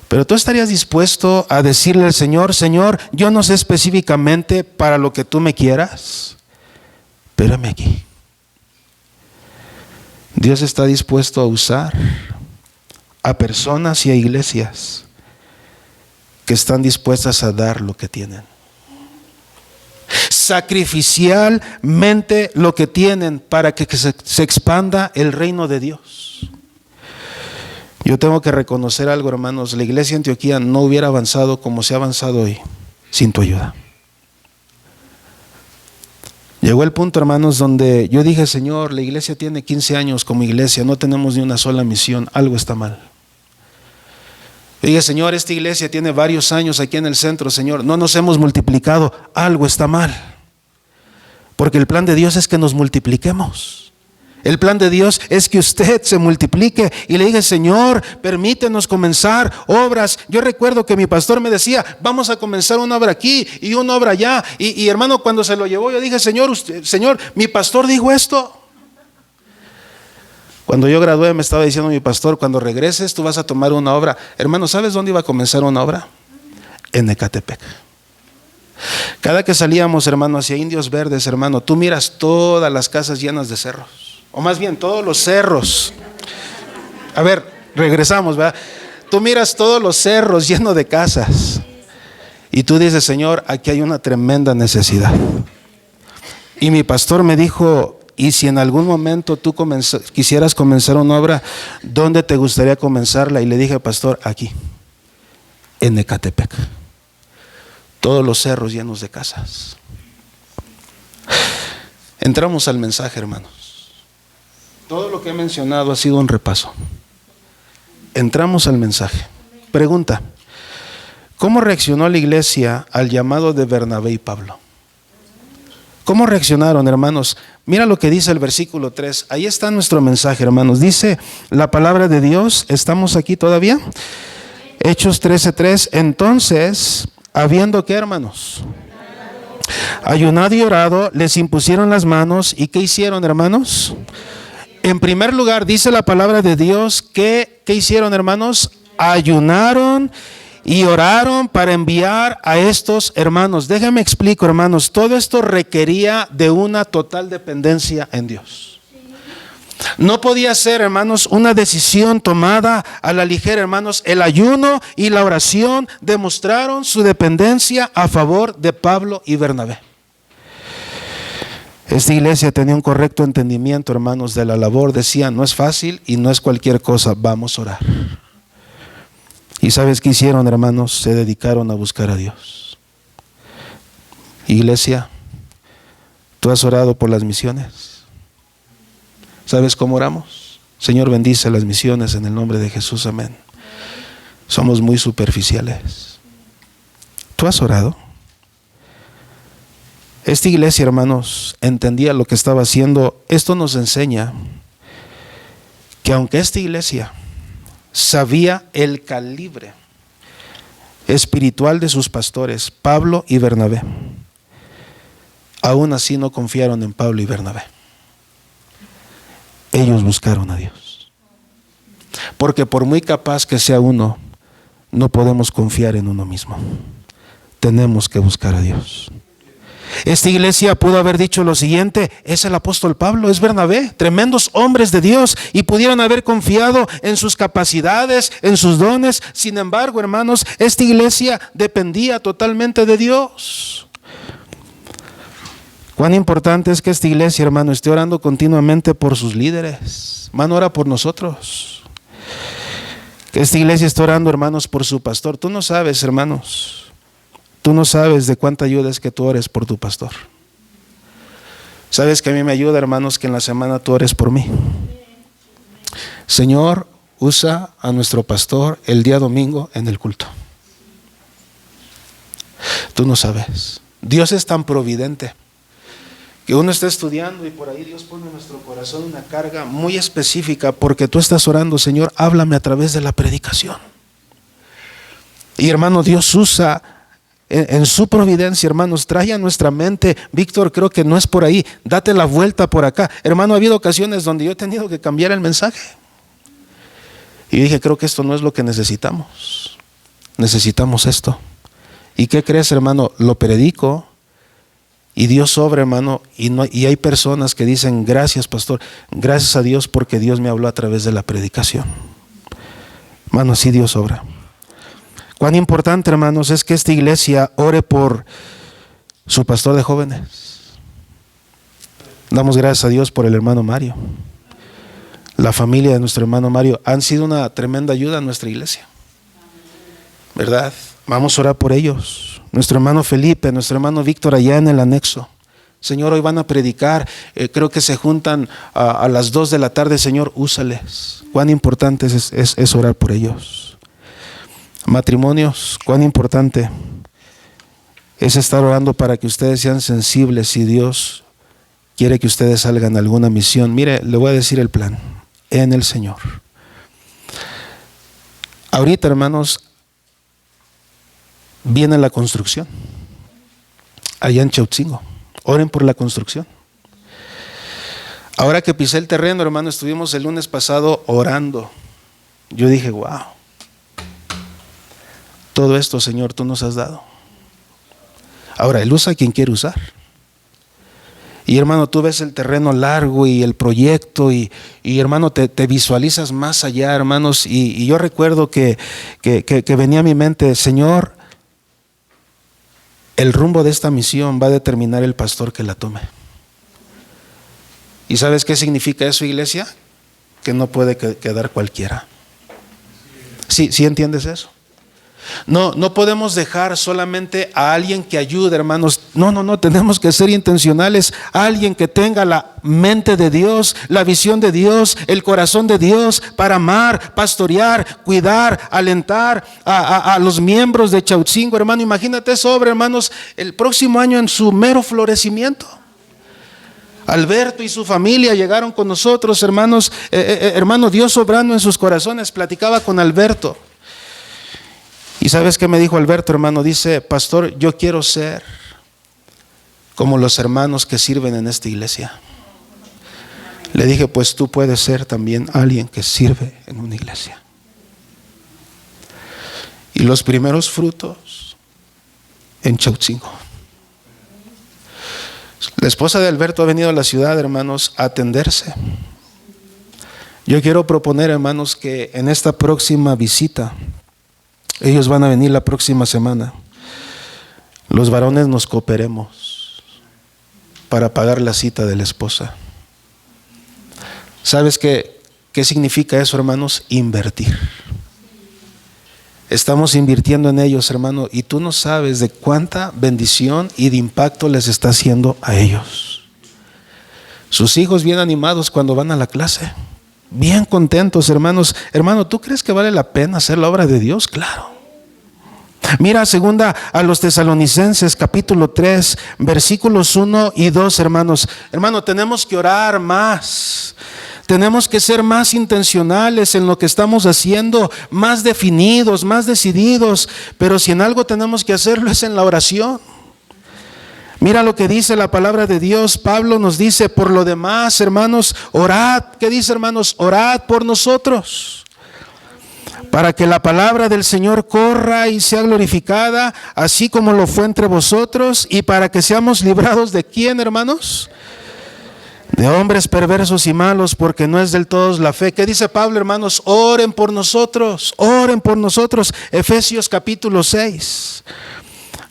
Pero tú estarías dispuesto a decirle al Señor, Señor, yo no sé específicamente para lo que tú me quieras, pero heme aquí. Dios está dispuesto a usar a personas y a iglesias que están dispuestas a dar lo que tienen. Sacrificialmente lo que tienen para que se expanda el reino de Dios. Yo tengo que reconocer algo, hermanos. La iglesia de Antioquía no hubiera avanzado como se ha avanzado hoy sin tu ayuda. Llegó el punto, hermanos, donde yo dije, Señor, la iglesia tiene 15 años como iglesia, no tenemos ni una sola misión, algo está mal. Yo dije, Señor, esta iglesia tiene varios años aquí en el centro, Señor, no nos hemos multiplicado, algo está mal. Porque el plan de Dios es que nos multipliquemos. El plan de Dios es que usted se multiplique. Y le dije, Señor, permítenos comenzar obras. Yo recuerdo que mi pastor me decía, vamos a comenzar una obra aquí y una obra allá. Y hermano, cuando se lo llevó, yo dije, Señor, mi pastor dijo esto. Cuando yo gradué, me estaba diciendo mi pastor, cuando regreses tú vas a tomar una obra. Hermano, ¿sabes dónde iba a comenzar una obra? En Ecatepec. Cada que salíamos, hermano, hacia Indios Verdes, hermano, tú miras todas las casas llenas de cerros. O más bien, todos los cerros. A ver, regresamos, ¿verdad? Tú miras todos los cerros llenos de casas. Y tú dices, Señor, aquí hay una tremenda necesidad. Y mi pastor me dijo, y si en algún momento tú quisieras comenzar una obra, ¿dónde te gustaría comenzarla? Y le dije, pastor, aquí, en Ecatepec. Todos los cerros llenos de casas. Entramos al mensaje, hermanos. Todo lo que he mencionado ha sido un repaso. Entramos al mensaje. Pregunta: ¿cómo reaccionó la iglesia al llamado de Bernabé y Pablo? ¿Cómo reaccionaron, hermanos? Mira lo que dice el versículo 3. Ahí está nuestro mensaje, hermanos. Dice la palabra de Dios. ¿Estamos aquí todavía? Hechos 13:3. Entonces, habiendo ¿qué, hermanos? Ayunado y orado, les impusieron las manos. ¿Y qué hicieron, hermanos? En primer lugar, dice la palabra de Dios que ¿qué hicieron, hermanos? Ayunaron y oraron para enviar a estos hermanos. Déjenme explico, hermanos. Todo esto requería de una total dependencia en Dios. No podía ser, hermanos, una decisión tomada a la ligera, hermanos. El ayuno y la oración demostraron su dependencia a favor de Pablo y Bernabé. Esta iglesia tenía un correcto entendimiento, hermanos, de la labor. Decía, no es fácil y no es cualquier cosa, vamos a orar. ¿Y sabes qué hicieron, hermanos? Se dedicaron a buscar a Dios. Iglesia, ¿tú has orado por las misiones? ¿Sabes cómo oramos? Señor, bendice las misiones en el nombre de Jesús, amén. Somos muy superficiales. ¿Tú has orado? Esta iglesia, hermanos, entendía lo que estaba haciendo. Esto nos enseña que aunque esta iglesia sabía el calibre espiritual de sus pastores, Pablo y Bernabé, aún así no confiaron en Pablo y Bernabé. Ellos buscaron a Dios. Porque por muy capaz que sea uno, no podemos confiar en uno mismo. Tenemos que buscar a Dios. Esta iglesia pudo haber dicho lo siguiente: es el apóstol Pablo, es Bernabé, tremendos hombres de Dios, y pudieron haber confiado en sus capacidades, en sus dones. Sin embargo, hermanos, esta iglesia dependía totalmente de Dios. Cuán importante es que esta iglesia, hermano, esté orando continuamente por sus líderes. Hermano, ora por nosotros. Que esta iglesia esté orando, hermanos, por su pastor. Tú no sabes, hermanos, tú no sabes de cuánta ayuda es que tú ores por tu pastor. Sabes que a mí me ayuda, hermanos, que en la semana tú ores por mí. Señor, usa a nuestro pastor el día domingo en el culto. Tú no sabes. Dios es tan providente que uno está estudiando y por ahí Dios pone en nuestro corazón una carga muy específica porque tú estás orando: Señor, háblame a través de la predicación. Y hermano, Dios usa en su providencia, hermanos, trae a nuestra mente: Víctor, creo que no es por ahí, date la vuelta por acá. Hermano, ha habido ocasiones donde yo he tenido que cambiar el mensaje. Y dije, creo que esto no es lo que necesitamos. Necesitamos esto. ¿Y qué crees, hermano? Lo predico y Dios obra, hermano, y hay personas que dicen: gracias, pastor, gracias a Dios porque Dios me habló a través de la predicación. Hermano, así Dios obra. Cuán importante, hermanos, es que esta iglesia ore por su pastor de jóvenes. Damos gracias a Dios por el hermano Mario. La familia de nuestro hermano Mario han sido una tremenda ayuda a nuestra iglesia, ¿verdad? Vamos a orar por ellos. Nuestro hermano Felipe, nuestro hermano Víctor allá en el anexo. Señor, hoy van a predicar, creo que se juntan a las 2 de la tarde. Señor, úsales. Cuán importante es orar por ellos. Matrimonios, cuán importante es estar orando para que ustedes sean sensibles si Dios quiere que ustedes salgan a alguna misión. Mire, le voy a decir el plan en el Señor. Ahorita, hermanos, viene la construcción allá en Chautzingo. Oren por la construcción. Ahora que pisé el terreno, hermano, estuvimos el lunes pasado orando. Yo dije, wow, todo esto, Señor, tú nos has dado. Ahora, Él usa a quien quiere usar. Y hermano, tú ves el terreno largo y el proyecto y hermano, te visualizas más allá, hermanos. Y yo recuerdo que venía a mi mente: Señor, el rumbo de esta misión va a determinar el pastor que la tome. ¿Y sabes qué significa eso, iglesia? Que no puede quedar cualquiera. ¿Sí entiendes eso? No podemos dejar solamente a alguien que ayude, hermanos. No, tenemos que ser intencionales. Alguien que tenga la mente de Dios, la visión de Dios, el corazón de Dios para amar, pastorear, cuidar, alentar a los miembros de Chautzingo, hermano. Imagínate esa obra, hermanos, el próximo año en su mero florecimiento. Alberto y su familia llegaron con nosotros, hermanos. Hermano, Dios obrando en sus corazones. Platicaba con Alberto. ¿Y sabes qué me dijo Alberto, hermano? Dice: pastor, yo quiero ser como los hermanos que sirven en esta iglesia. Le dije: pues tú puedes ser también alguien que sirve en una iglesia. Y los primeros frutos en Chautzingo. La esposa de Alberto ha venido a la ciudad, hermanos, a atenderse. Yo quiero proponer, hermanos, que en esta próxima visita, ellos van a venir la próxima semana, los varones nos cooperemos para pagar la cita de la esposa. ¿Sabes qué significa eso, hermanos? Invertir. Estamos invirtiendo en ellos, hermano, y tú no sabes de cuánta bendición y de impacto les está haciendo a ellos. Sus hijos bien animados cuando van a la clase, bien contentos, hermanos. Hermano, ¿tú crees que vale la pena hacer la obra de Dios? Claro. Mira, segunda a los Tesalonicenses, capítulo 3, versículos 1 y 2, hermanos. Hermano, tenemos que orar más. Tenemos que ser más intencionales en lo que estamos haciendo, más definidos, más decididos. Pero si en algo tenemos que hacerlo es en la oración. Mira lo que dice la palabra de Dios. Pablo nos dice: por lo demás, hermanos, orad. ¿Qué dice, hermanos? Orad por nosotros, para que la palabra del Señor corra y sea glorificada, así como lo fue entre vosotros, y para que seamos librados ¿de quién, hermanos? De hombres perversos y malos, porque no es del todo la fe. ¿Qué dice Pablo, hermanos? Oren por nosotros, oren por nosotros. Efesios capítulo 6,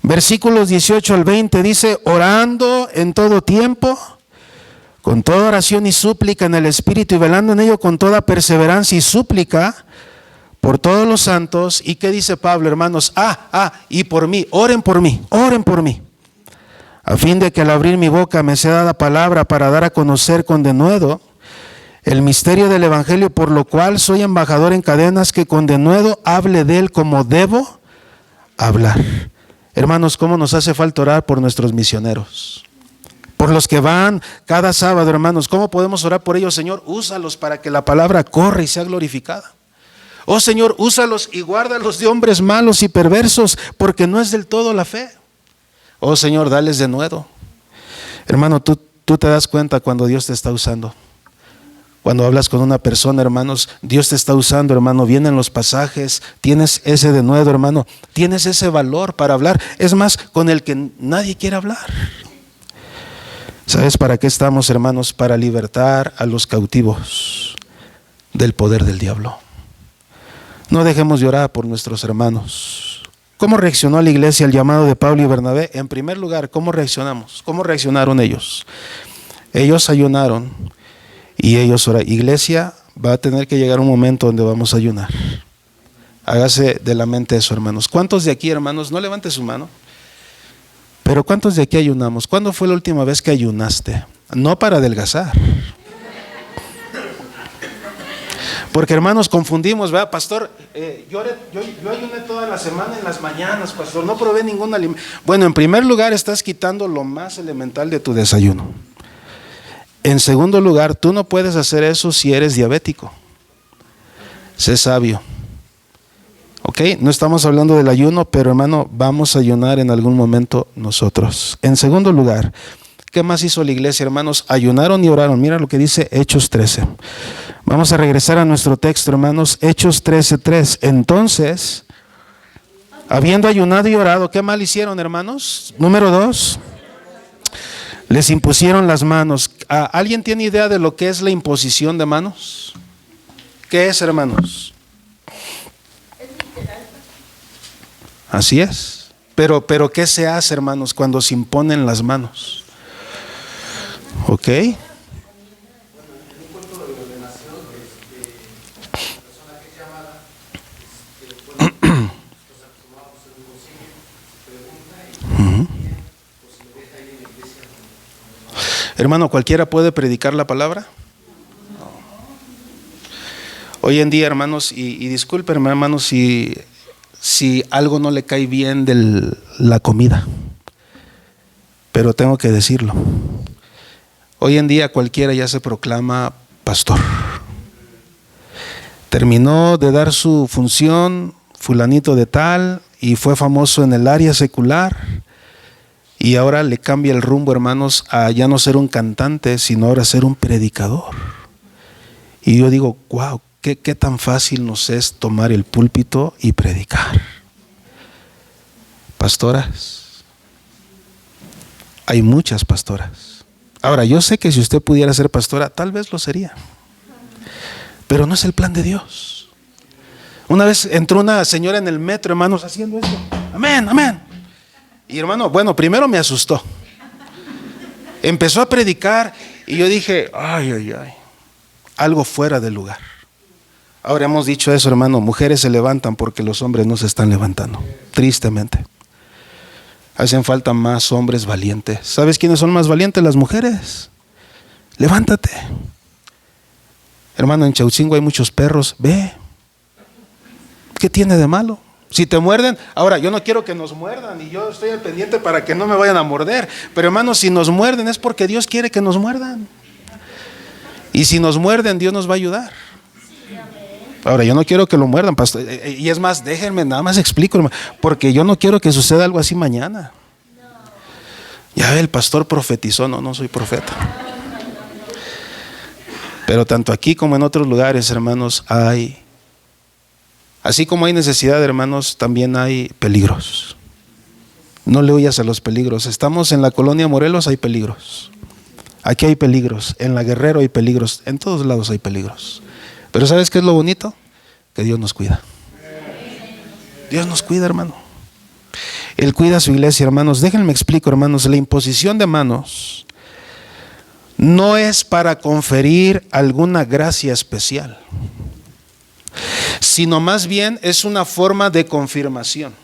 versículos 18 al 20, dice: orando en todo tiempo, con toda oración y súplica en el Espíritu, y velando en ello con toda perseverancia y súplica por todos los santos. ¿Y qué dice Pablo, hermanos? Y por mí, oren por mí, a fin de que al abrir mi boca me sea dada palabra para dar a conocer con denuedo el misterio del Evangelio, por lo cual soy embajador en cadenas, que con denuedo hable de él como debo hablar. Hermanos, ¿cómo nos hace falta orar por nuestros misioneros? Por los que van cada sábado, hermanos. ¿Cómo podemos orar por ellos? Señor, úsalos para que la palabra corra y sea glorificada. Oh Señor, úsalos y guárdalos de hombres malos y perversos, porque no es del todo la fe. Oh Señor, dales de nuevo. Hermano, tú te das cuenta cuando Dios te está usando. Cuando hablas con una persona, hermanos, Dios te está usando, hermano. Vienen los pasajes, tienes ese de nuevo, hermano. Tienes ese valor para hablar. Es más, con el que nadie quiere hablar. ¿Sabes para qué estamos, hermanos? Para libertar a los cautivos del poder del diablo. No dejemos de orar por nuestros hermanos. ¿Cómo reaccionó la iglesia al llamado de Pablo y Bernabé? En primer lugar, ¿cómo reaccionamos? ¿Cómo reaccionaron ellos? Ellos ayunaron y ellos oraron. Iglesia, va a tener que llegar un momento donde vamos a ayunar. Hágase de la mente eso, hermanos. ¿Cuántos de aquí, hermanos? No levante su mano. Pero ¿cuántos de aquí ayunamos? ¿Cuándo fue la última vez que ayunaste? No para adelgazar. Porque, hermanos, confundimos, ¿verdad? Pastor, yo ayuné toda la semana en las mañanas, pastor, no probé ningún alimento. Bueno, en primer lugar, estás quitando lo más elemental de tu desayuno. En segundo lugar, tú no puedes hacer eso si eres diabético. Sé sabio. ¿Ok? No estamos hablando del ayuno, pero, hermano, vamos a ayunar en algún momento nosotros. En segundo lugar, ¿qué más hizo la iglesia, hermanos? Ayunaron y oraron. Mira lo que dice Hechos 13. Vamos a regresar a nuestro texto, hermanos. Hechos 13:3. Entonces, habiendo ayunado y orado, ¿qué mal hicieron, hermanos? Número 2. Les impusieron las manos. ¿Alguien tiene idea de lo que es la imposición de manos? ¿Qué es, hermanos? Así es. Pero ¿qué se hace, hermanos, cuando se imponen las manos? ¿Ok? Ujú. Hermano, ¿cualquiera puede predicar la palabra? Hoy en día, hermanos, y discúlpenme, hermanos, si algo no le cae bien de la comida, pero tengo que decirlo. Hoy en día cualquiera ya se proclama pastor. Terminó de dar su función fulanito de tal y fue famoso en el área secular, y ahora le cambia el rumbo, hermanos, a ya no ser un cantante, sino ahora ser un predicador. Y yo digo, wow, qué tan fácil nos es tomar el púlpito y predicar. Pastoras, hay muchas pastoras. Ahora, yo sé que si usted pudiera ser pastora, tal vez lo sería, pero no es el plan de Dios. Una vez entró una señora en el metro, hermanos, haciendo esto. Amén, amén. Y hermano, bueno, primero me asustó. Empezó a predicar y yo dije, ay, ay, ay, algo fuera de lugar. Ahora hemos dicho eso, hermano, mujeres se levantan porque los hombres no se están levantando, tristemente. Hacen falta más hombres valientes. ¿Sabes quiénes son más valientes? Las mujeres. Levántate. Hermano, en Chaucingo hay muchos perros. Ve. ¿Qué tiene de malo? Si te muerden, ahora yo no quiero que nos muerdan y yo estoy al pendiente para que no me vayan a morder. Pero hermano, si nos muerden es porque Dios quiere que nos muerdan. Y si nos muerden, Dios nos va a ayudar. Ahora, yo no quiero que lo muerdan, pastor. Y es más, déjenme, nada más explico, hermano, porque yo no quiero que suceda algo así mañana. Ya ve, el pastor profetizó. No soy profeta. Pero tanto aquí como en otros lugares, hermanos, así como hay necesidad, hermanos, también hay peligros. No le huyas a los peligros. Estamos en la colonia Morelos, hay peligros. Aquí hay peligros. En la Guerrero hay peligros. En todos lados hay peligros. Pero ¿sabes qué es lo bonito? Que Dios nos cuida. Dios nos cuida, hermano. Él cuida a su iglesia, hermanos. Déjenme explico, hermanos. La imposición de manos no es para conferir alguna gracia especial, sino más bien es una forma de confirmación.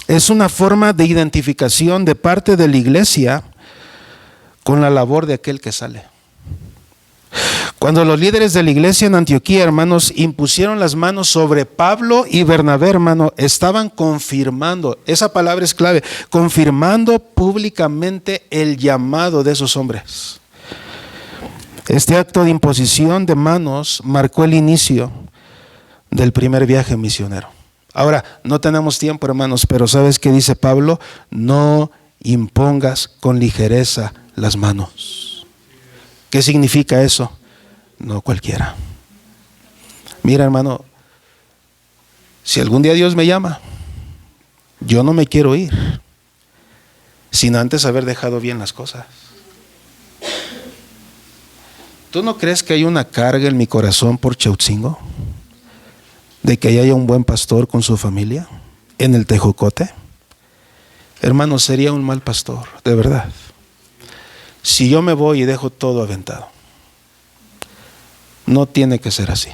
Es una forma de identificación de parte de la iglesia con la labor de aquel que sale. Cuando los líderes de la iglesia en Antioquía, hermanos, impusieron las manos sobre Pablo y Bernabé, hermano, estaban confirmando, esa palabra es clave, confirmando públicamente el llamado de esos hombres. Este acto de imposición de manos marcó el inicio del primer viaje misionero. Ahora, no tenemos tiempo, hermanos, pero ¿sabes qué dice Pablo? No impongas con ligereza las manos. ¿Qué significa eso? No cualquiera. Mira, hermano, si algún día Dios me llama, yo no me quiero ir sin antes haber dejado bien las cosas. ¿Tú no crees que hay una carga en mi corazón por Chaucingo? De que haya un buen pastor con su familia en el Tejocote. Hermano, sería un mal pastor, de verdad, si yo me voy y dejo todo aventado. No tiene que ser así.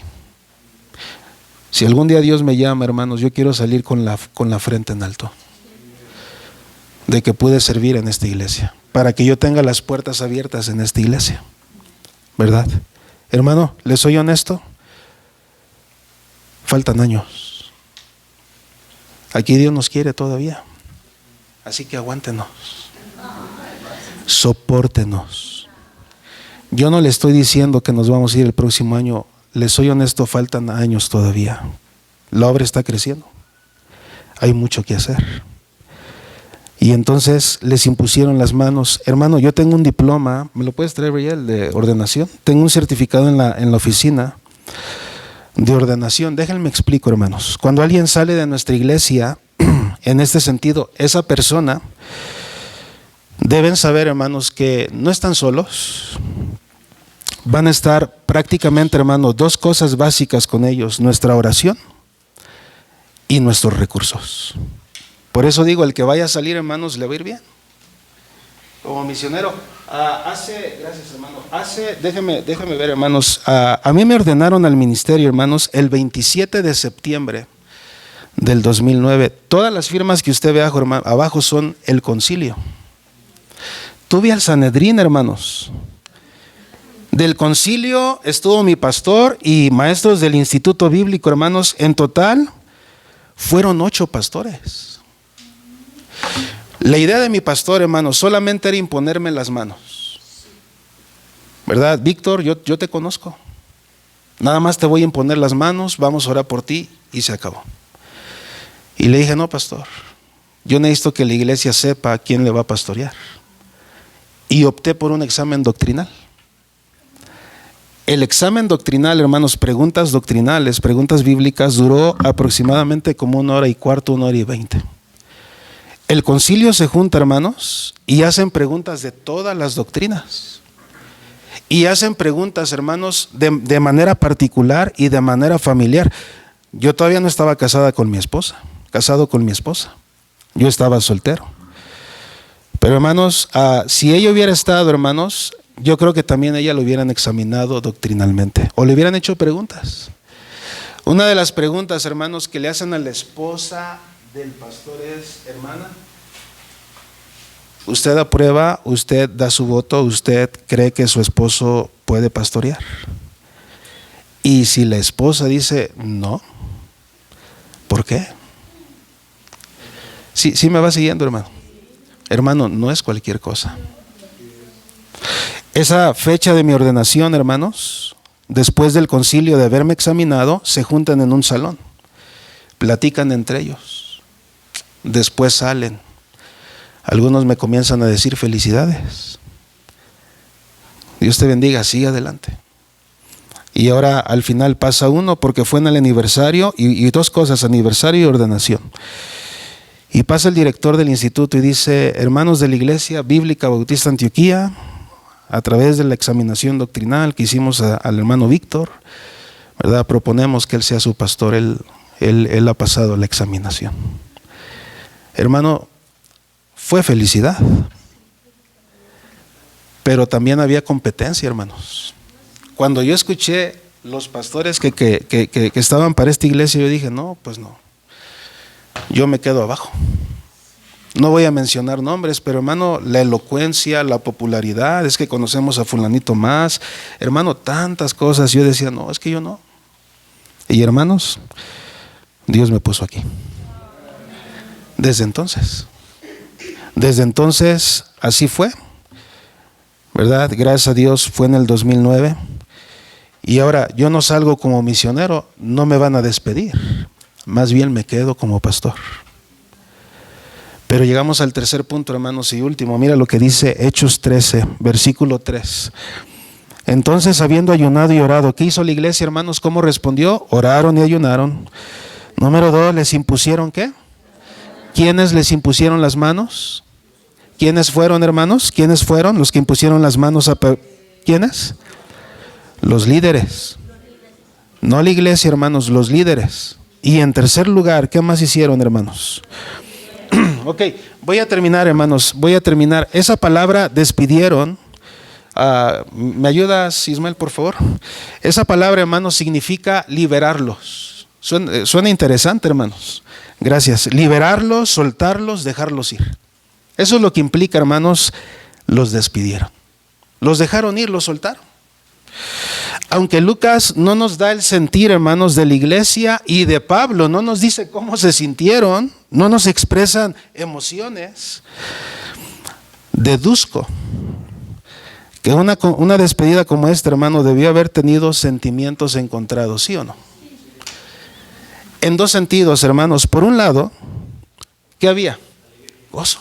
Si algún día Dios me llama, hermanos, yo quiero salir con la frente en alto, de que pude servir en esta iglesia, para que yo tenga las puertas abiertas en esta iglesia, ¿verdad? Hermano, ¿les soy honesto? Faltan años. Aquí Dios nos quiere todavía. Así que aguántenos. Sopórtenos. Yo no le estoy diciendo que nos vamos a ir el próximo año. Les soy honesto, faltan años todavía. La obra está creciendo. Hay mucho que hacer. Y entonces les impusieron las manos. Hermano, yo tengo un diploma. ¿Me lo puedes traer, Briel, de ordenación? Tengo un certificado en la oficina de ordenación. Déjenme explico, hermanos. Cuando alguien sale de nuestra iglesia, en este sentido, esa persona, deben saber, hermanos, que no están solos. Van a estar prácticamente, hermanos, dos cosas básicas con ellos: nuestra oración y nuestros recursos. Por eso digo, el que vaya a salir, hermanos, le va a ir bien. Como misionero, gracias, hermano. Déjeme ver, hermanos. A mí me ordenaron al ministerio, hermanos, el 27 de septiembre del 2009. Todas las firmas que usted ve abajo son el concilio. Tuve al Sanedrín, hermanos. Del concilio estuvo mi pastor y maestros del Instituto Bíblico, hermanos. En total fueron 8 pastores. La idea de mi pastor, hermanos, solamente era imponerme las manos. ¿Verdad, Víctor? Yo te conozco. Nada más te voy a imponer las manos, vamos a orar por ti, y se acabó. Y le dije, no, pastor, yo necesito que la iglesia sepa a quién le va a pastorear. Y opté por un examen doctrinal. El examen doctrinal, hermanos, preguntas doctrinales, preguntas bíblicas, duró aproximadamente como 1 hora y cuarto, 1 hora y 20. El concilio se junta, hermanos, y hacen preguntas de todas las doctrinas. Y hacen preguntas, hermanos, de manera particular y de manera familiar. Yo todavía no estaba casado con mi esposa. Yo estaba soltero. Pero, hermanos, si ella hubiera estado, hermanos, yo creo que también ella lo hubieran examinado doctrinalmente o le hubieran hecho preguntas. Una de las preguntas, hermanos, que le hacen a la esposa del pastor es: hermana, ¿usted aprueba, usted da su voto, usted cree que su esposo puede pastorear? Y si la esposa dice no, ¿por qué? Sí me va siguiendo, hermano. Hermano, no es cualquier cosa. Esa fecha de mi ordenación, hermanos, después del concilio de haberme examinado, se juntan en un salón, platican entre ellos, después salen. Algunos me comienzan a decir felicidades. Dios te bendiga, sigue adelante. Y ahora al final pasa uno porque fue en el aniversario y 2 cosas, aniversario y ordenación. Y pasa el director del instituto y dice: hermanos de la Iglesia Bíblica Bautista Antioquía, a través de la examinación doctrinal que hicimos al hermano Víctor, ¿verdad?, proponemos que él sea su pastor. Él ha pasado la examinación. Hermano, fue felicidad, pero también había competencia, hermanos. Cuando yo escuché los pastores que estaban para esta iglesia, yo dije: no, pues no, yo me quedo abajo. No voy a mencionar nombres, pero, hermano, la elocuencia, la popularidad, es que conocemos a fulanito más, hermano, tantas cosas. Yo decía: no, es que yo no. Y, hermanos, Dios me puso aquí. Desde entonces así fue, ¿verdad? Gracias a Dios fue en el 2009. Y ahora yo no salgo como misionero, no me van a despedir, más bien me quedo como pastor. Pero llegamos al tercer punto, hermanos, y último. Mira lo que dice Hechos 13, versículo 3. Entonces, habiendo ayunado y orado, ¿qué hizo la iglesia, hermanos? ¿Cómo respondió? Oraron y ayunaron. Número 2, les impusieron ¿qué? ¿Quiénes les impusieron las manos? ¿Quiénes fueron, hermanos? ¿Quiénes fueron los que impusieron las manos ¿Quiénes? Los líderes. No la iglesia, hermanos, los líderes. Y en tercer lugar, ¿qué más hicieron, hermanos? Ok, voy a terminar, hermanos, Esa palabra despidieron. ¿Me ayudas, Ismael, por favor? Esa palabra, hermanos, significa liberarlos. Suena interesante, hermanos. Gracias. Liberarlos, soltarlos, dejarlos ir. Eso es lo que implica, hermanos, los despidieron. Los dejaron ir, los soltaron. Aunque Lucas no nos da el sentir, hermanos, de la iglesia y de Pablo, no nos dice cómo se sintieron, no nos expresan emociones, deduzco que una despedida como esta, hermano, debió haber tenido sentimientos encontrados, ¿sí o no? En 2 sentidos, hermanos. Por un lado, ¿qué había? Gozo.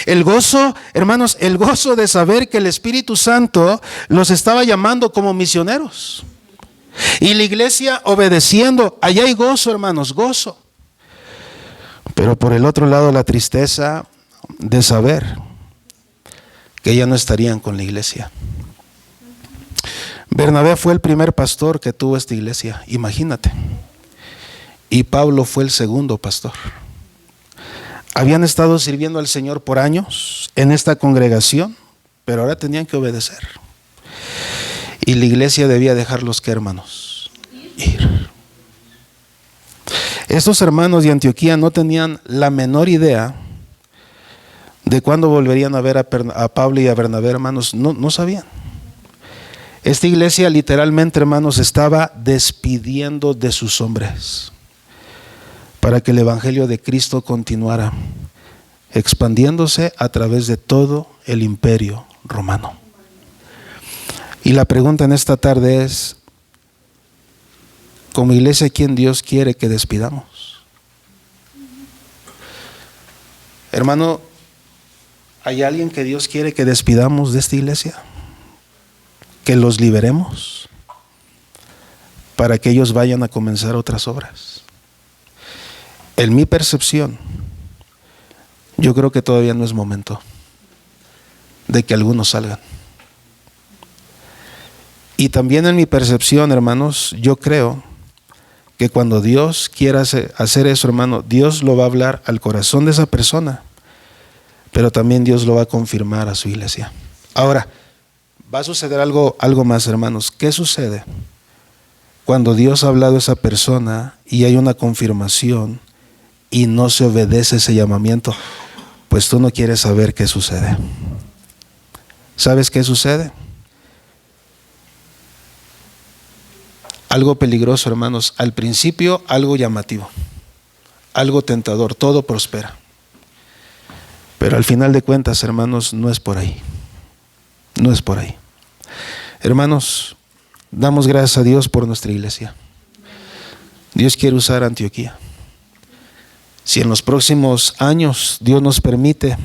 El gozo, hermanos, el gozo de saber que el Espíritu Santo los estaba llamando como misioneros. Y la iglesia obedeciendo. Allá hay gozo, hermanos, gozo. Pero por el otro lado, la tristeza de saber que ya no estarían con la iglesia. Bernabé fue el primer pastor que tuvo esta iglesia, imagínate. Y Pablo fue el segundo pastor. Habían estado sirviendo al Señor por años en esta congregación, pero ahora tenían que obedecer. Y la iglesia debía dejarlos, ¿qué, hermanos? Ir. Estos hermanos de Antioquía no tenían la menor idea de cuándo volverían a ver a Pablo y a Bernabé, hermanos. No sabían. Esta iglesia literalmente, hermanos, estaba despidiendo de sus hombres para que el evangelio de Cristo continuara expandiéndose a través de todo el imperio romano. Y la pregunta en esta tarde es, como iglesia, ¿quién Dios quiere que despidamos? Hermano, ¿hay alguien que Dios quiere que despidamos de esta iglesia? Que los liberemos para que ellos vayan a comenzar otras obras. En mi percepción, yo creo que todavía no es momento de que algunos salgan. Y también en mi percepción, hermanos, yo creo que cuando Dios quiera hacer eso, hermano, Dios lo va a hablar al corazón de esa persona, pero también Dios lo va a confirmar a su iglesia. Ahora, va a suceder algo más, hermanos. ¿Qué sucede cuando Dios ha hablado a esa persona y hay una confirmación y no se obedece ese llamamiento? Pues tú no quieres saber qué sucede. ¿Sabes qué sucede? Algo peligroso, hermanos. Al principio, algo llamativo, algo tentador, todo prospera. Pero al final de cuentas, hermanos, no es por ahí. No es por ahí. Hermanos, damos gracias a Dios por nuestra iglesia. Dios quiere usar Antioquía. Si en los próximos años Dios nos permite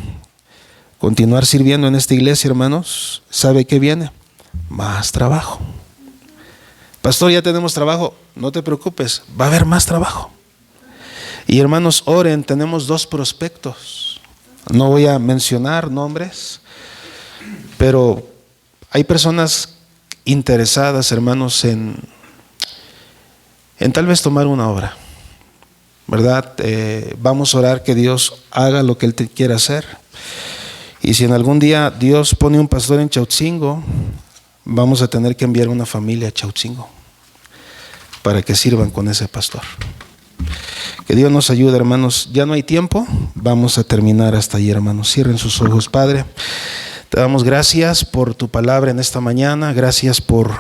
continuar sirviendo en esta iglesia, hermanos, ¿sabe qué viene? Más trabajo. Pastor, ya tenemos trabajo. No te preocupes, va a haber más trabajo. Y hermanos, oren, tenemos 2 prospectos. No voy a mencionar nombres, pero hay personas interesadas, hermanos, en tal vez tomar una obra, ¿verdad? Vamos a orar que Dios haga lo que Él quiera hacer. Y si en algún día Dios pone un pastor en Chautzingo, vamos a tener que enviar una familia a Chautzingo para que sirvan con ese pastor. Que Dios nos ayude, hermanos. Ya no hay tiempo, vamos a terminar hasta allí, hermanos. Cierren sus ojos. Padre, te damos gracias por tu palabra en esta mañana. Gracias por